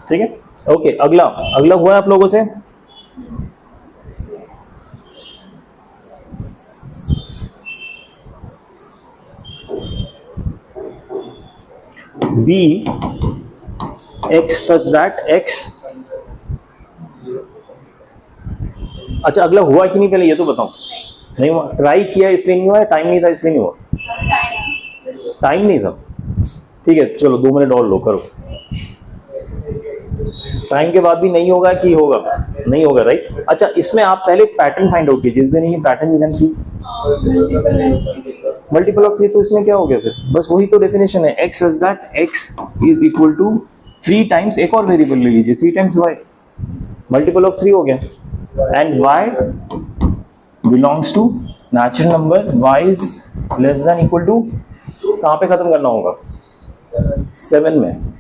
ठीक है। ओके, अगला हुआ है आप लोगों से? b x such that x, अच्छा अगला हुआ कि नहीं पहले ये तो बताओ। नहीं हुआ, ट्राई किया इसलिए नहीं हुआ, टाइम नहीं था इसलिए नहीं हुआ? टाइम नहीं था, ठीक है। चलो 2 मिनट और लो, करो। टाइम के बाद भी नहीं होगा कि होगा? नहीं होगा, राइट। अच्छा, इसमें आप पहले पैटर्न फाइंड आउट कीजिए, जिस दिन ये pattern you can see multiple of 3, तो इसमें क्या हो गया फिर? बस वही तो डेफिनेशन है, x such that x is equal to 3 times, एक और वेरिएबल ले लीजिए, 3 टाइम्स y, मल्टीपल ऑफ 3 हो गया, and y belongs to natural number, y is less than equal to, कहाँ पे खत्म करना होगा? 7 में।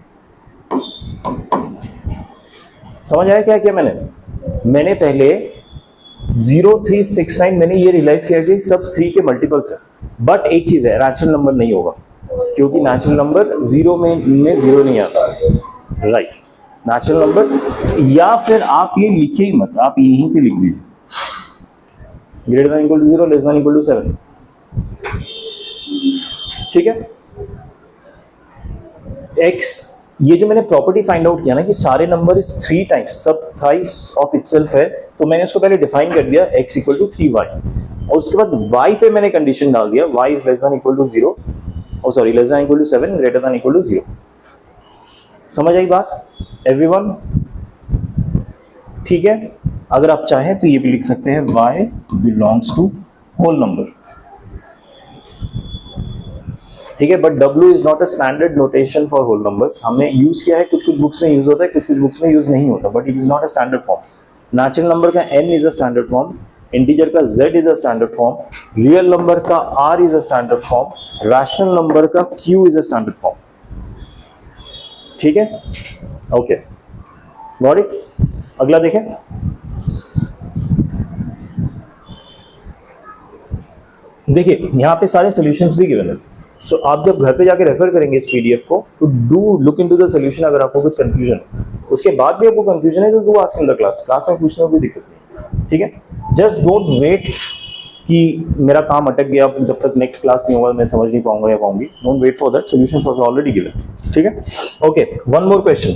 समझ आया क्या किया मैंने पहले 0 3 6 9 मैंने ये रियलाइज किया कि सब 3 के मल्टीपल्स है, बट एक चीज है, नेचुरल नंबर नहीं होगा, क्योंकि नेचुरल नंबर 0 में 0 नहीं आता, राइट। नेचुरल नंबर, या फिर आप ये लिखे ही मत, आप यहीं पे लिख दीजिए greater than equal to 0 less than equal to 7, ठीक है। x, ये जो मैंने प्रॉपर्टी फाइंड आउट किया ना कि सारे नंबर इज 3 टाइम्स, सब थ्राइस ऑफ इटसेल्फ है, तो मैंने इसको पहले डिफाइन कर दिया x इक्वल टू 3y, और उसके बाद y पे मैंने कंडीशन डाल दिया y is less than equal to 0, और sorry less than equal to 7, greater than equal to 0। समझ आई बात एवरीवन? ठीक है। अगर आप चाहें तो ये भी लिख सकते हैं y belongs to whole number, ठीक है। But W is not a standard notation for whole numbers, हमने यूज किया है, कुछ बुक्स में यूज होता है, कुछ बुक्स में यूज नहीं होता, but it is not a standard form. Natural number का n is a standard form, integer का z is a standard form, real number का r is a standard form, rational number का q is a standard form, ठीक है। Okay, got it. अगला देखें, देखिए यहाँ पे सारे सॉल्यूशंस भी गिवन है, सो आप जब घर पे जाके रेफर करेंगे इस पीडीएफ को, तो do look into the solution. अगर आपको कुछ कंफ्यूजन, उसके बाद भी आपको कंफ्यूजन है तो do ask in the class में पूछने में कोई दिक्कत नहीं, ठीक है। जस्ट डोंट वेट कि मेरा काम अटक गया, जब तक नेक्स्ट क्लास नहीं होगा मैं समझ नहीं पाऊंगा या पाऊंगी. Don't wait for that, solutions are already given. ठीक है. Okay, one more question.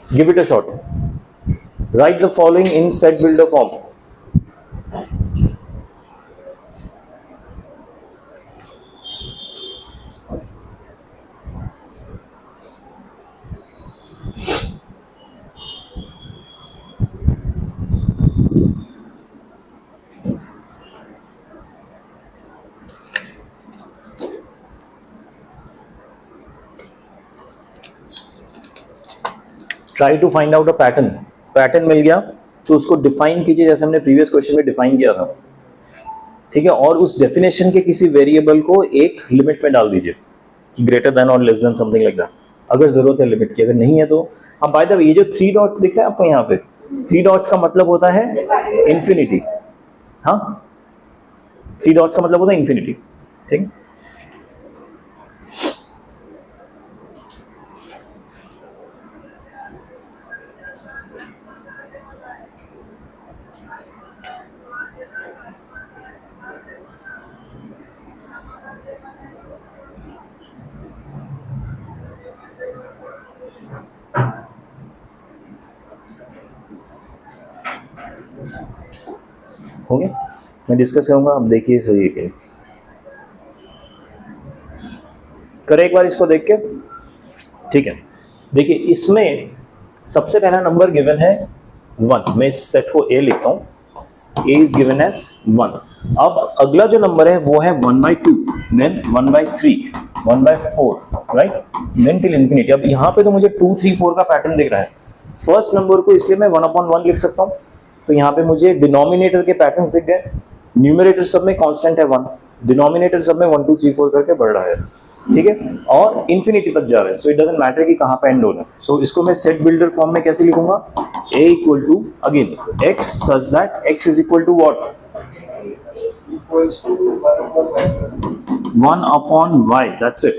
Give it a shot. Write the following in set builder form. Try to find out a pattern. Pattern मिल गया तो उसको डिफाइन कीजिए जैसे हमने previous question में डिफाइन किया था. ठीक है. और उस डेफिनेशन के किसी वेरिएबल को एक लिमिट में डाल दीजिए कि ग्रेटर देन और less than something like that, अगर जरूरत है लिमिट की. अगर नहीं है तो हम बाय द वे ये जो 3 डॉट्स दिख रहा है आपको यहाँ पे, 3 डॉट्स का मतलब होता है इंफिनिटी. हाँ, 3 डॉट्स का मतलब होता है इंफिनिटी. ठीक. हो गया. मैं डिस्कस करूंगा, आप देखिए सही है कि करें एक बार इसको देख के. ठीक है. देखिए इसमें सबसे पहला नंबर गिवन है 1. मैं इस सेट को ए लिखता हूँ. a is given as 1. अब अगला जो नंबर है वो है 1/2, then 1/3, 1/4, right, then till infinity. अब यहाँ पे तो मुझे 2, 3, 4 का पैटर्न दिख रहा है. फर्स्ट नंबर को इसलिए मैं 1/1 लिख सकता हूँ. तो यहाँ पे मुझे डिनोमिनेटर के पैटर्न्स दिख गए. न्यूमरेटर सब में कांस्टेंट है 1, डिनोमिनेटर सब में 1, 2, 3, 4 करके बढ़ रहा है. ठीक है. और इंफिनिटी तक जा रहा है. सो इट डजंट मैटर कि कहाँ पे एंड होना है. सो इसको मैं सेट बिल्डर फॉर्म में कैसे लिखूंगा? a equal to again x such that x is equal to what? 1/y. That's it.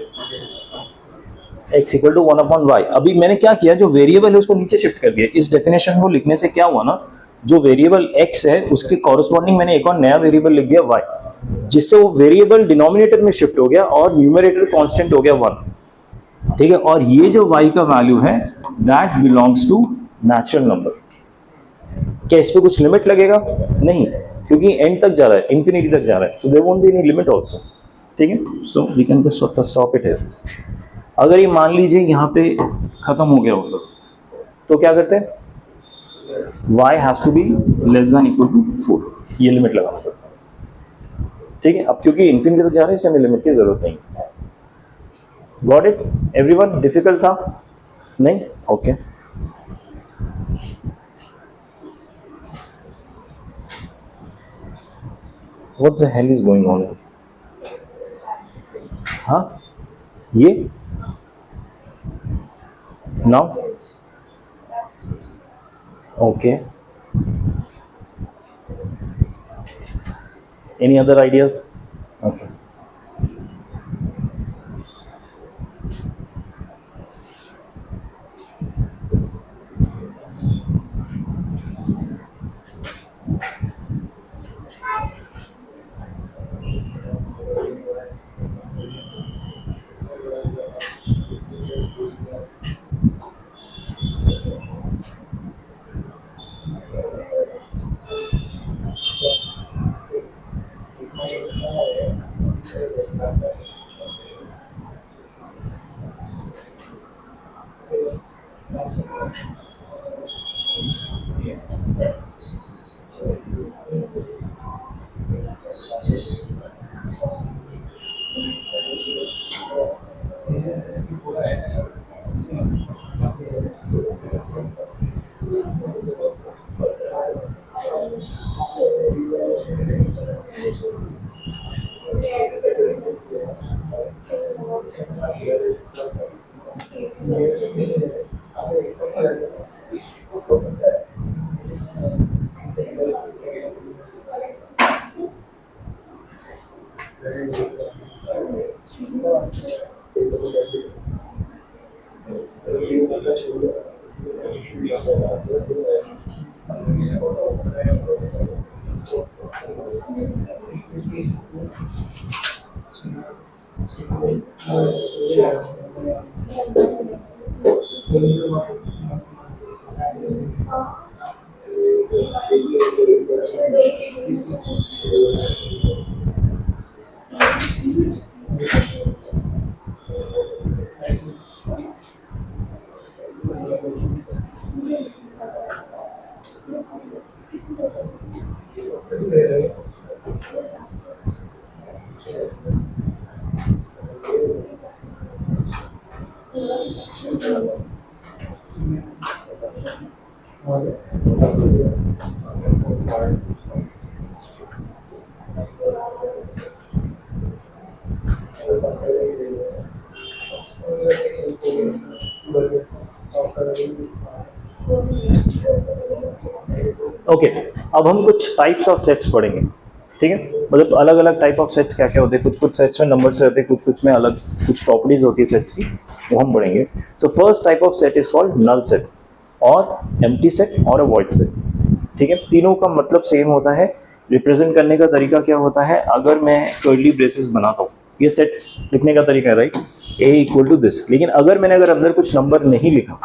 x equal to 1/y. अभी मैंने क्या किया, जो वेरिएबल है उसको नीचे शिफ्ट कर दिया. इस डेफिनेशन को लिखने से क्या हुआ ना, जो वेरिएबल x है उसके कॉरेस्पॉन्डिंग मैंने एक और नया वेरिएबल लिख दिया y, जिससे वो वेरिएबल डिनोमिनेटर में शिफ्ट हो गया और न्यूमरेटर कांस्टेंट हो गया 1. ठीक है. और ये जो y का वैल्यू है that belongs to natural number. क्या इस पे कुछ लिमिट लगेगा? नहीं, क्योंकि एंड तक जा रहा है, इंफिनिटी तक जा रहा है. So there won't be any limit also. ठीक है. So we can just stop it here. अगर ये मान लीजिए यहाँ पे खत्म हो गया होगा तो क्या करते हैं? y has to be less than equal to 4. ये लिमिट लगाना पड़ता है. ठीक है. अब क्योंकि इंफिनिटी तक जा रहे हैं इसलिए हमें लिमिट की जरूरत नहीं. Got it everyone? डिफिकल्ट था? नहीं? Okay. What the hell is going on? हाँ, ये now okay. Any other ideas? Okay. Okay, अब हम कुछ टाइप्स ऑफ सेट्स पढ़ेंगे, ठीक है। मतलब अलग अलग टाइप ऑफ सेट्स क्या क्या होते हैं, कुछ कुछ सेट्स में नंबर्स रहते हैं, कुछ कुछ में अलग कुछ प्रॉपर्टीज होती है सेट्स की, वो हम पढ़ेंगे। So first type of set is called null set और एम्प्टी सेट और अ वॉइड सेट, ठीक है। तीनों का मतलब सेम होता है, रिप्रेजेंट करने का तरीका क्या होता है। अगर मैं कर्ली ब्रेसेस बनाता हूँ, ये सेट्स लिखने का तरीका है, right, A equal to this. लेकिन अगर मैंने अंदर कुछ नंबर नहीं लिखा,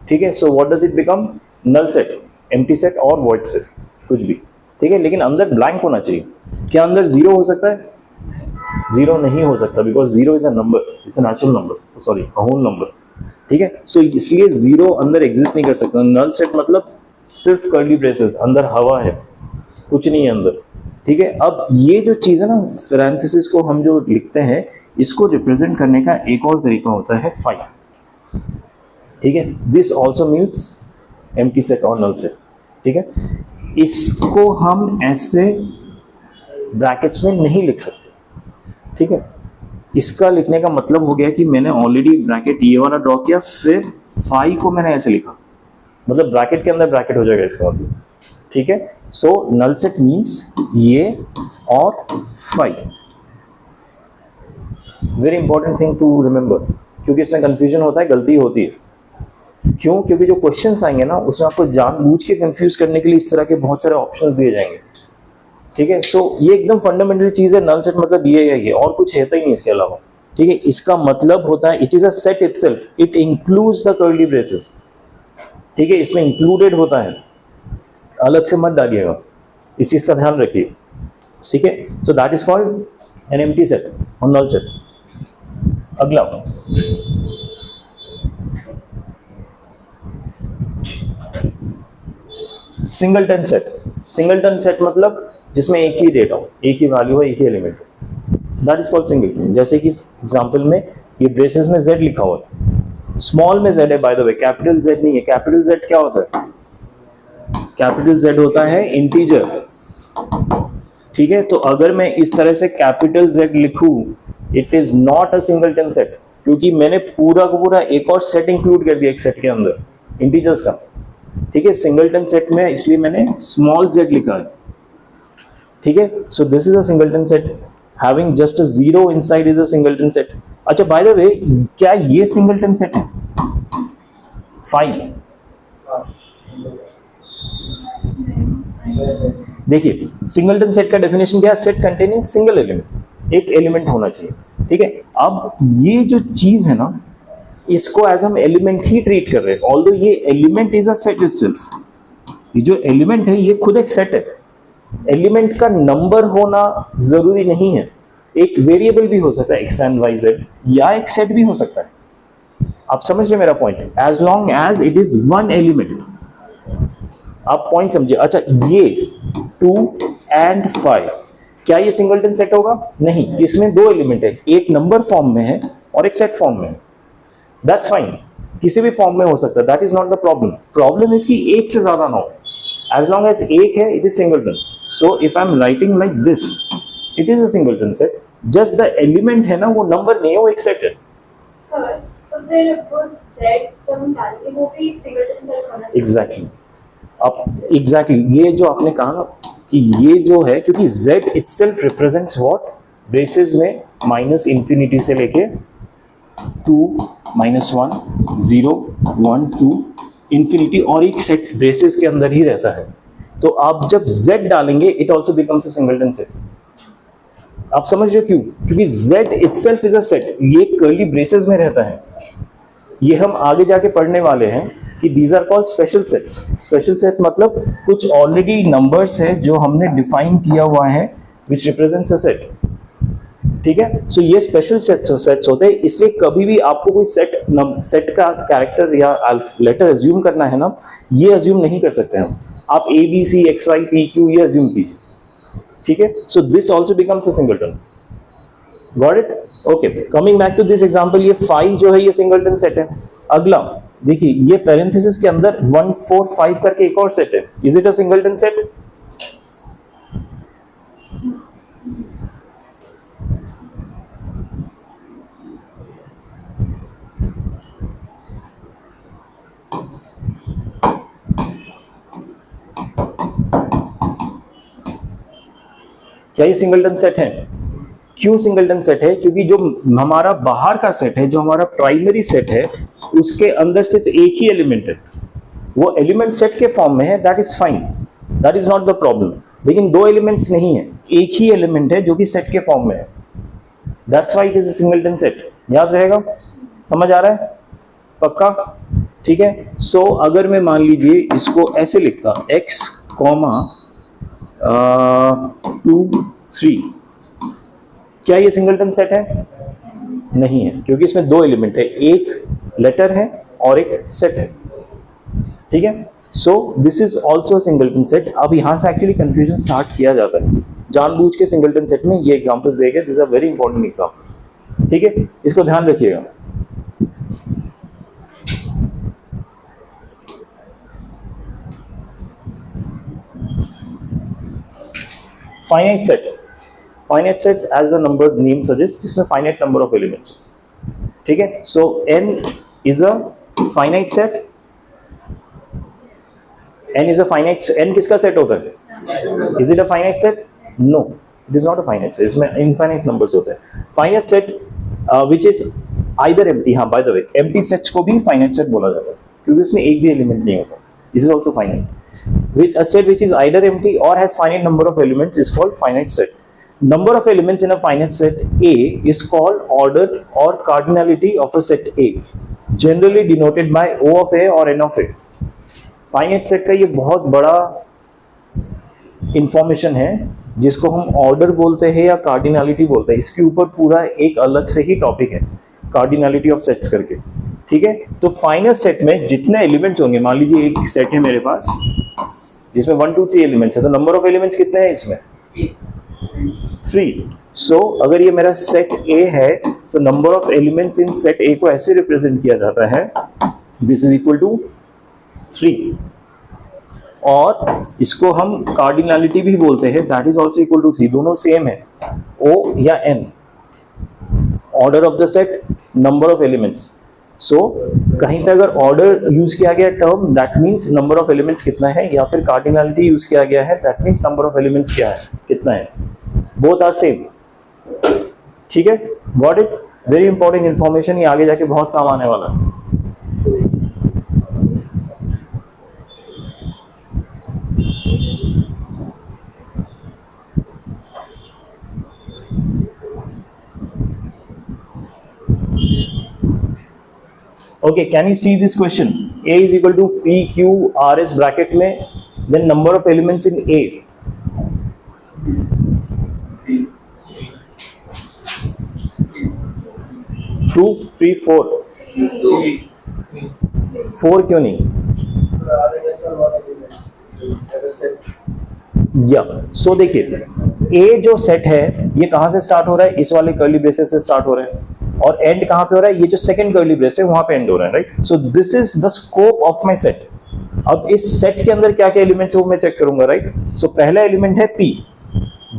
ठीक है, so what does it become, null set, empty set और वॉइड सेट, कुछ भी, ठीक है। लेकिन अंदर ब्लैंक होना चाहिए। क्या अंदर जीरो हो सकता है? जीरो नहीं हो सकता, because zero is a number, it's a natural number, sorry a whole number, ठीक है। सो इसलिए जीरो अंदर एग्जिस्ट नहीं कर सकता। नल सेट मतलब सिर्फ कर्ली ब्रेसेस, अंदर हवा है, कुछ नहीं है अंदर, ठीक है। अब ये जो चीज़ है ना, पैरेंथेसिस को हम जो लिखते हैं, इसको रिप्रेजेंट करने का एक और तरीका होता है फाई, ठीक है। This also means empty set और नल सेट, ठीक है। इसको हम ऐसे ब्रैकेट्स में नहीं लिख सकते, ठीक है। इसका लिखने का मतलब हो गया कि मैंने ऑलरेडी ब्रैकेट ये वाला ड्रॉ किया, फिर फाई को मैंने ऐसे लिखा, मतलब ब्रैकेट के अंदर ब्रैकेट हो जाएगा इसका मतलब, ठीक है। सो नल सेट मीन्स ये और phi. Very important thing to remember, क्योंकि इसमें कंफ्यूजन होता है, गलती होती है। क्यों? क्योंकि जो क्वेश्चंस आएंगे ना, उसमें आपको जानबूझ के कंफ्यूज करने के लिए इस तरह के बहुत सारे ऑप्शंस दिए जाएंगे, ठीक है। सो ये एकदम फंडामेंटल चीज है, नल सेट मतलब ये है, ये और कुछ है ही नहीं इसके अलावा, ठीक है। इसका मतलब होता है it is a set itself, it includes the curly braces, ठीक है। इसमें इंक्लूडेड होता है, अलग से मत डालिएगा, इस चीज का ध्यान रखिए, ठीक है। सो that is called an empty set और नल सेट। अगला सिंगलटन सेट। सिंगलटन सेट मतलब जिसमें एक ही डेटा हो, एक ही वैल्यू हो, एक ही एलिमेंट हो, दैट इज कॉल्ड सिंगलटन। जैसे कि एग्जांपल में ये ब्रेसेस में z लिखा हुआ है, स्मॉल में z है by the way, capital z नहीं है। कैपिटल Z क्या होता है? कैपिटल Z होता है इंटीजर, ठीक है। तो अगर मैं इस तरह से कैपिटल Z लिखूं, it is not a singleton set, क्योंकि मैंने पूरा का पूरा एक और सेट इंक्लूड कर दिया एक सेट के अंदर, इंटीजर्स का, ठीक है। सिंगलटन सेट में इसलिए मैंने स्मॉल z लिखा है, ठीक है। So this is a singleton set, having just a zero inside is a singleton set. अच्छा, बाय द वे, क्या ये सिंगलटन सेट है? फाइन, देखिए सिंगलटन सेट का डेफिनेशन क्या है? सेट कंटेनिंग सिंगल एलिमेंट, एक एलिमेंट होना चाहिए, ठीक है। अब ये जो चीज है ना, इसको एज हम एलिमेंट ही ट्रीट कर रहे हैं, ऑल्दो ये element is a set itself. ये जो एलिमेंट है ये खुद एक सेट है। एलिमेंट का नंबर होना जरूरी नहीं है, एक वेरिएबल भी हो सकता है एक्स एंड वाई जेड, या एक सेट भी हो सकता है। आप समझ रहे मेरा point? As long as it is one element, आप पॉइंट समझिए। अच्छा, ये 2 and 5, क्या ये सिंगलटन सेट होगा? नहीं, इसमें दो एलिमेंट है, एक नंबर फॉर्म में है और एक सेट फॉर्म में है। दैट्स फाइन, किसी भी फॉर्म में हो सकता है, that is not the problem. Problem इसकी एक से ज्यादा ना हो। एज लॉन्ग एज एक है, it is singleton. So if I am writing like this, it is a singleton set, just the element है ना, वो नंबर नहीं है, वो एक सेट है। सर, तो फिर वो Z जब हम डालेंगे वो भी सिंगलटन सेट होना चाहिए। एग्जैक्टली, अब एग्जैक्टली ये जो आपने कहा ना कि ये जो है, क्योंकि Z itself represents what? Braces में -∞ से लेके 2 -1 0 1 2 इंफिनिटी, और एक सेट ब्रेसेस के अंदर ही रहता है। तो आप जब z डालेंगे it also becomes a singleton set. आप समझ रहे हो क्यों? क्योंकि z itself is a set, ये कर्ली ब्रेसेस में रहता है। ये हम आगे जाके पढ़ने वाले हैं कि these are called special sets. Special sets मतलब कुछ ऑलरेडी नंबर्स है जो हमने डिफाइन किया हुआ है विच रिप्रेजेंट्स अ सेट। ठीक है, सो ये स्पेशल सेट्स होते हैं। इसलिए कभी भी आपको कोई सेट का कैरेक्टर या लेटर अज्यूम करना है ना, ये अज्यूम नहीं कर सकते हम। आप A B C X Y P Q ये अज्यूम कीजिए। ठीक है, so this also becomes a singleton. Got it? Okay, coming back to this example, ये 5 जो है ये सिंगलटन सेट है। अगला देखिए, ये पैरेंथेसिस के अंदर 1 4 5 करके एक और सेट है। Is it a singleton set? क्या ये सिंगलटन सेट है? क्यों सिंगलटन सेट है? क्योंकि जो हमारा बाहर का सेट है, जो हमारा प्राइमरी सेट है, उसके अंदर सिर्फ एक ही एलिमेंट है। वो एलिमेंट सेट के फॉर्म में है, that is fine, that is not the problem. लेकिन 2 एलिमेंट्स नहीं है, एक ही एलिमेंट है जो कि सेट के फॉर्म में है। That's why it is a singleton set. याद रहेगा? समझ आ रहा है? पक्का? ठीक है, सो अगर मैं मान लीजिए इसको ऐसे लिखता x, 2 3, क्या ये सिंगलटन सेट है? नहीं है, क्योंकि इसमें 2 एलिमेंट है, एक लेटर है और एक सेट है। ठीक है, so this is also singleton set. अब यहां से एक्चुअली कंफ्यूजन स्टार्ट किया जाता है जानबूझ के सिंगलटन सेट में। ये एग्जांपल्स देके, this are very important examples. ठीक है, इसको ध्यान रखिएगा। Finite set, finite set as the number name suggest, जिसमें फाइनाइट नंबर ऑफ एलिमेंट्स। ठीक है, so n is a finite set. n is a finite, n किसका सेट होता है? Is it a finite set? No, it is not a finite set. इसमें infinite numbers होते हैं। Finite set which is either empty, हाँ by the way empty sets को भी finite set बोला जाता है क्योंकि उसमें एक भी एलिमेंट नहीं होता। This is also finite. Which a set which is either empty or has finite number of elements is called finite set. Number of elements in a finite set A is called order or cardinality of a set A, generally denoted by O of A or N of A. Finite set का ये बहुत बड़ा information है जिसको हम order बोलते हैं या कार्डिनलिटी बोलते हैं। इसके ऊपर पूरा एक अलग से ही टॉपिक है, कार्डिनलिटी ऑफ सेट्स करके। ठीक है, तो फाइनाइट सेट में जितने एलिमेंट्स होंगे, मान लीजिए एक सेट है मेरे पास जिसमें 1 2 3 एलिमेंट्स है, तो नंबर ऑफ एलिमेंट्स कितने हैं इसमें? 3। सो अगर ये मेरा सेट ए है तो number of elements in set ए को ऐसे रिप्रेजेंट किया जाता है, दिस इज इक्वल टू 3। और इसको हम कार्डिनलिटी भी बोलते हैं, that is also equal to 3। दोनों सेम है, ओ या N, order of the set, number of elements. So कहीं पे अगर ऑर्डर यूज किया गया term, that means number of elements कितना है, या फिर कार्डिनलिटी यूज किया गया है, that means number of elements क्या है, कितना है। Both are same. ठीक है, got it? Very important information, ये आगे जाके बहुत काम आने वाला है। Okay, can you see this question? A is equal to P, Q, R S bracket में, then number of elements in A. 2, 3, 4. 4 क्यों नहीं? या सो देखिए, A जो सेट है ये कहां से स्टार्ट हो रहा है? इस वाले कर्ली ब्रेसेस से स्टार्ट हो रहा है, और एंड कहां पे हो रहा है? ये जो सेकंड कर्ली ब्रेस है वहां पे एंड हो रहा है, right? So this is the scope of my set. अब इस सेट के अंदर क्या क्या एलिमेंट्स है वो मैं चेक करूंगा, राइट? सो पहला एलिमेंट है P,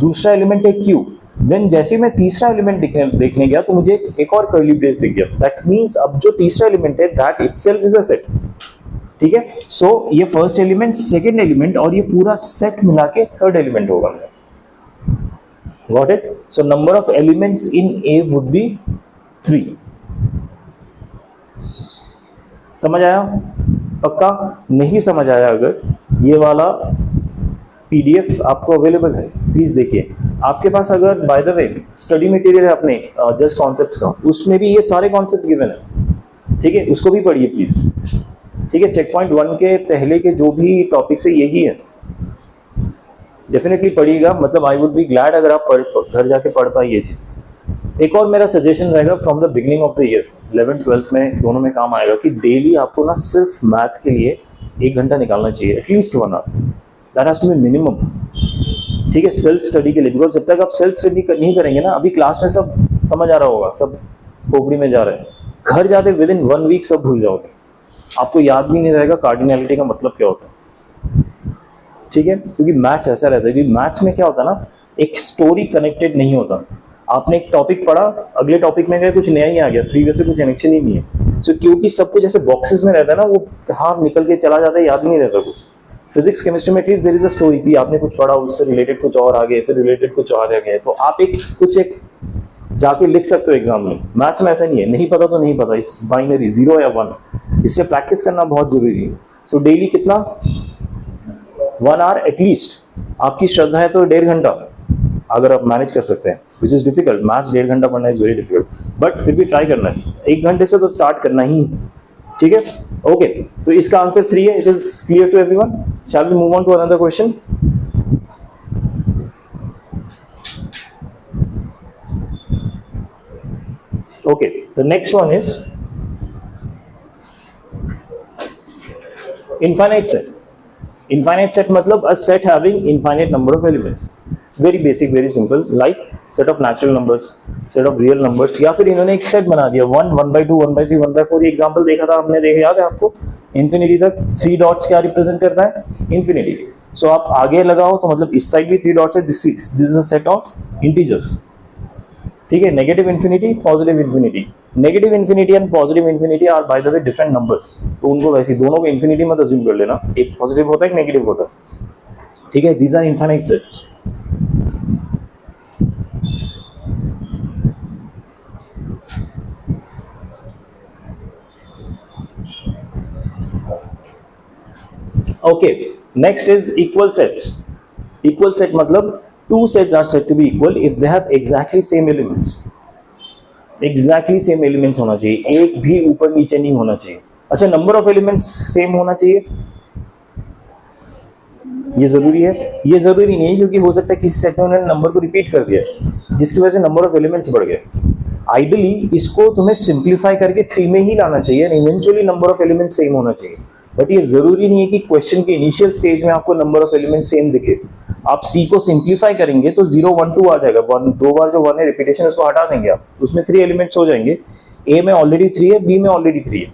दूसरा एलिमेंट है Q, देन जैसे मैं तीसरा एलिमेंट देखने गया तो मुझे एक और कर्ली ब्रेस दिख गया। दैट मींस अब जो तीसरा एलिमेंट है that itself is a set. ठीक है, सो ये फर्स्ट एलिमेंट, सेकंड एलिमेंट और ये पूरा सेट मिला के थर्ड एलिमेंट होगा। Got it? So number of elements in A would be 3. समझ आया? पक्का? नहीं समझ आया अगर ये वाला पीडीएफ आपको अवेलेबल है, प्लीज देखिए। आपके पास अगर by the way study material है अपने जस्ट कॉन्सेप्ट्स का, उसमें भी ये सारे कॉन्सेप्ट गिवन है, ठीक है, उसको भी पढ़िए प्लीज, ठीक है। चेक पॉइंट 1 के पहले के जो भी टॉपिक्स है यही है, डेफिनेटली पढ़िएगा। मतलब आई वुड बी ग्लैड अगर आप घर जाके पढ़ पाए ये चीज़। एक और मेरा सजेशन रहेगा from the beginning of the year, 11th-12th में दोनों में काम आएगा कि डेली आपको ना सिर्फ मैथ के लिए 1 घंटा निकालना चाहिए, at least 1 hour, that has to be minimum, ठीक है, सेल्फ स्टडी के लिए। बिकॉज जब तक आप सेल्फ स्टडी नहीं करेंगे ना, अभी क्लास में सब समझ आ रहा होगा, सब खोपड़ी में जा रहे हैं, घर जाते विद इन 1 वीक सब भूल जाओगे, आपको याद भी नहीं रहेगा कार्डिनैलिटी का मतलब क्या होता है, ठीक है। क्योंकि मैथ्स ऐसा रहता है, क्योंकि मैथ्स में क्या होता है ना, एक स्टोरी कनेक्टेड नहीं होता। आपने एक टॉपिक पढ़ा, अगले टॉपिक में गए, कुछ नया ही आ गया, प्रीवियस से कुछ कनेक्शन ही नहीं है। सो क्योंकि सब कुछ ऐसे बॉक्सेस में रहता है ना, वो कहाँ निकल के चला जाता है, याद ही नहीं रहता कुछ। फिजिक्स केमिस्ट्री में at least there is a story कि आपने कुछ पढ़ा, उससे रिलेटेड कुछ और आ गए, फिर रिलेटेड कुछ और आ गए, तो आप एक जाके लिख सकते हो एग्जाम में। मैथ्स में ऐसा नहीं है, नहीं पता तो नहीं पता, इट्स बाइनरी, 0 या 1। इससे प्रैक्टिस करना बहुत जरूरी है। सो डेली कितना, 1 आवर एटलीस्ट। आपकी श्रद्धा है तो 1.5 घंटा अगर आप मैनेज कर सकते हैं, विच इज डिफिकल्ट। मैथ्स 1.5 घंटा पढ़ना इज वेरी डिफिकल्ट, बट फिर भी ट्राई करना है। 1 घंटे से तो स्टार्ट करना ही है, ठीक है। ओके, तो इसका आंसर 3 है। It is clear to everyone? Shall we move on to another question? Okay, the next one is infinite set. Infinite set मतलब a set having infinite number of elements. Very basic, very simple, like set of natural numbers, set of real numbers, या फिर इन्होंने एक set बना दिया 1, 1/2, 1/3, 1/4। ये example देखा था हमने, देखा याद है आपको? इन्फिनिटी तक 3 डॉट्स क्या रिप्रेजेंट करता है? इन्फिनिटी। सो आप आगे लगाओ तो मतलब इस साइड भी 3 डॉट्स है, this is a set of integers, ठीक है। Negative infinity, positive infinity. Negative infinity and positive infinity are by the way different numbers, तो उनको वैसे दोनों को इन्फिनिटी मत अज्यूम कर लेना, एक पॉजिटिव होता है, एक नेगेटिव होता है, ठीक है। These are infinite sets. Okay, next is equal sets. Equal set मतलब 2 sets are said to be equal if they have exactly same elements. Exactly same elements होना चाहिए, एक भी ऊपर नीचे नहीं होना चाहिए। अच्छा, नंबर ऑफ एलिमेंट्स सेम होना चाहिए, ये जरूरी है? ये जरूरी नहीं है, क्योंकि हो सकता है किसी सेट में उन्होंने नंबर को रिपीट कर दिया जिसकी वजह से नंबर ऑफ एलिमेंट्स बढ़ गए। आइडियली इसको तुम्हें सिंप्लीफाई करके 3 में ही लाना चाहिए, and eventually number of elements same होना चाहिए। बट ये जरूरी नहीं है कि क्वेश्चन के इनिशियल स्टेज में आपको नंबर ऑफ एलिमेंट्स सेम दिखे। आप सी को सिंप्लीफाई करेंगे तो 0, 1, 2 आ जाएगा। 2 बार जो 1 है रिपीटेशन, उसको हटा देंगे आप, उसमें 3 एलिमेंट्स हो जाएंगे। ए में ऑलरेडी 3 है, बी में ऑलरेडी 3 है,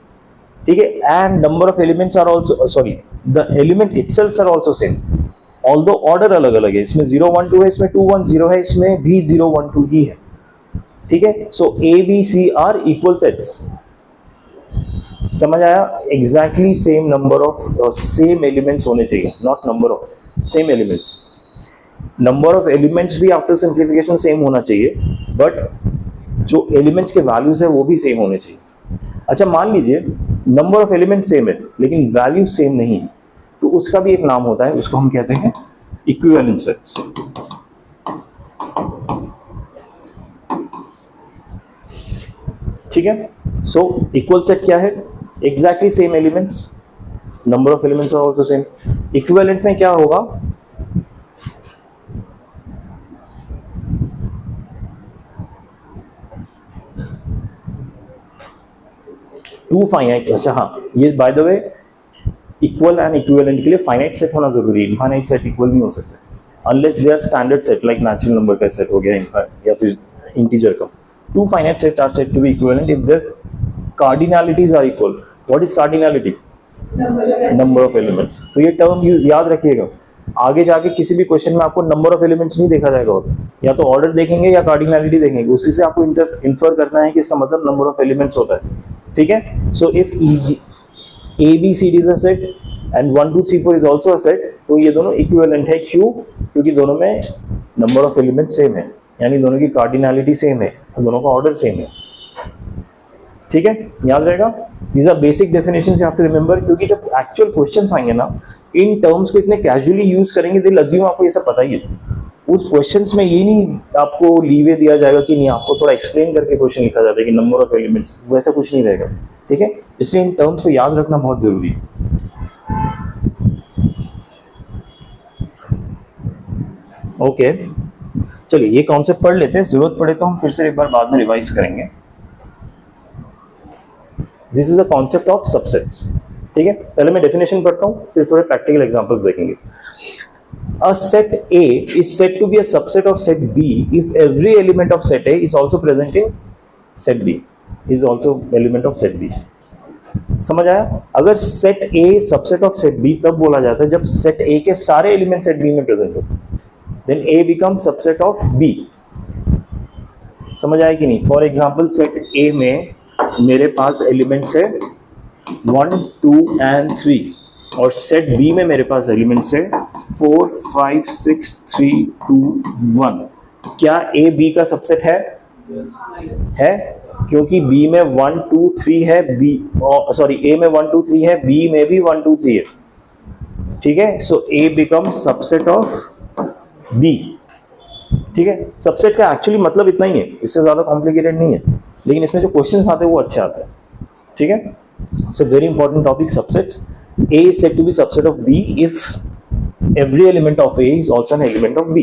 ठीक है। And number of elements are also, sorry, the element itself are also same, although order अलग अलग है। इसमें 0, 1, 2 है, इसमें 2, 1, 0 है, इसमें भी 0, 1, 2 ही है, ठीक है। So A B C are equal sets. समझ आया? Exactly same number of same elements होने चाहिए, not number of, same elements. Number of elements भी आफ्टर सिंप्लीफिकेशन सेम होना चाहिए, बट जो एलिमेंट्स के वैल्यूज है वो भी सेम होने चाहिए। अच्छा, मान लीजिए नंबर ऑफ एलिमेंट्स सेम है लेकिन वैल्यू सेम नहीं है, तो उसका भी एक नाम होता है, उसको हम कहते हैं इक्विवेलेंट सेट्स, ठीक है। सो इक्वल सेट क्या है? Exactly same elements, number of elements are also same. Equivalent में क्या होगा? टू फाइनाइट, अच्छा हाँ, ये बाय द वे इक्वल एंड इक्विवेलेंट के लिए फाइनाइट सेट होना जरूरी है। इनफाइनाइट सेट इक्वल नहीं हो सकते unless they are standard set, like natural number का सेट हो गया या फिर इंटीजर का। 2 finite sets are said to be equivalent if their cardinalities are equal. What is cardinality? Number of elements. तो ये टर्म याद रखिएगा, आगे जाके किसी भी क्वेश्चन में आपको नंबर ऑफ एलिमेंट्स नहीं देखा जाएगा, और या तो ऑर्डर देखेंगे या कार्डिनैलिटी देखेंगे, उसी से आपको इन्फर करना है कि इसका मतलब नंबर ऑफ एलिमेंट्स होता है, ठीक है। So if A B C D is a set and 1 2 3 4 is also a set, तो ये दोनों इक्विवेलेंट है। क्यों? क्योंकि दोनों में नंबर ऑफ एलिमेंट्स सेम है, यानी दोनों की कार्डिनैलिटी सेम है, दोनों का ऑर्डर सेम है, ठीक है, याद रहेगा। These are basic definitions you have to remember, क्योंकि जब एक्चुअल क्वेश्चंस आएंगे ना, इन टर्म्स को इतने कैजुअली यूज करेंगे, दिल अज्यूम आपको ये सब पता ही है। उस क्वेश्चंस में ये नहीं आपको लीवे दिया जाएगा कि नहीं, आपको थोड़ा एक्सप्लेन करके क्वेश्चन लिखा जाता है कि नंबर ऑफ एलिमेंट्स, वैसा कुछ नहीं रहेगा, ठीक है। इसलिए इन टर्म्स को याद रखना बहुत जरूरी है। ओके, चलिए ये कॉन्सेप्ट पढ़ लेते हैं, जरूरत पड़े तो हम फिर से एक बार बाद में रिवाइज करेंगे। This is a concept of subsets, ठीक है। पहले मैं डेफिनेशन पढ़ता हूँ, फिर थोड़े प्रैक्टिकल एग्जांपल्स देखेंगे। A set A is said to be a subset of set B if every element of set A is also present in set B, is also element of set B. समझ आया? अगर set A subset of set B तब बोला जाता है जब set A के सारे एलिमेंट set B में प्रेजेंट हो, then A becomes subset of B. समझ आया कि नहीं? फॉर एग्जाम्पल set A में मेरे पास एलिमेंट्स है 1, 2 and 3, और सेट बी में मेरे पास एलिमेंट्स है 4, 5, 6, 3, 2, 1। क्या ए बी का सबसेट है? क्योंकि बी में 1, 2, 3 है, बी सॉरी ए में 1, 2, 3 है, बी में भी 1, 2, 3 है, ठीक है। So A become subset of B, ठीक है। सबसेट का एक्चुअली मतलब इतना ही है, इससे ज्यादा कॉम्प्लिकेटेड नहीं है, लेकिन इसमें जो क्वेश्चंस आते हैं वो अच्छे आते हैं, ठीक है। It's a very important topic, subsets. A is said to be subset of B if every element of A is also an element of B.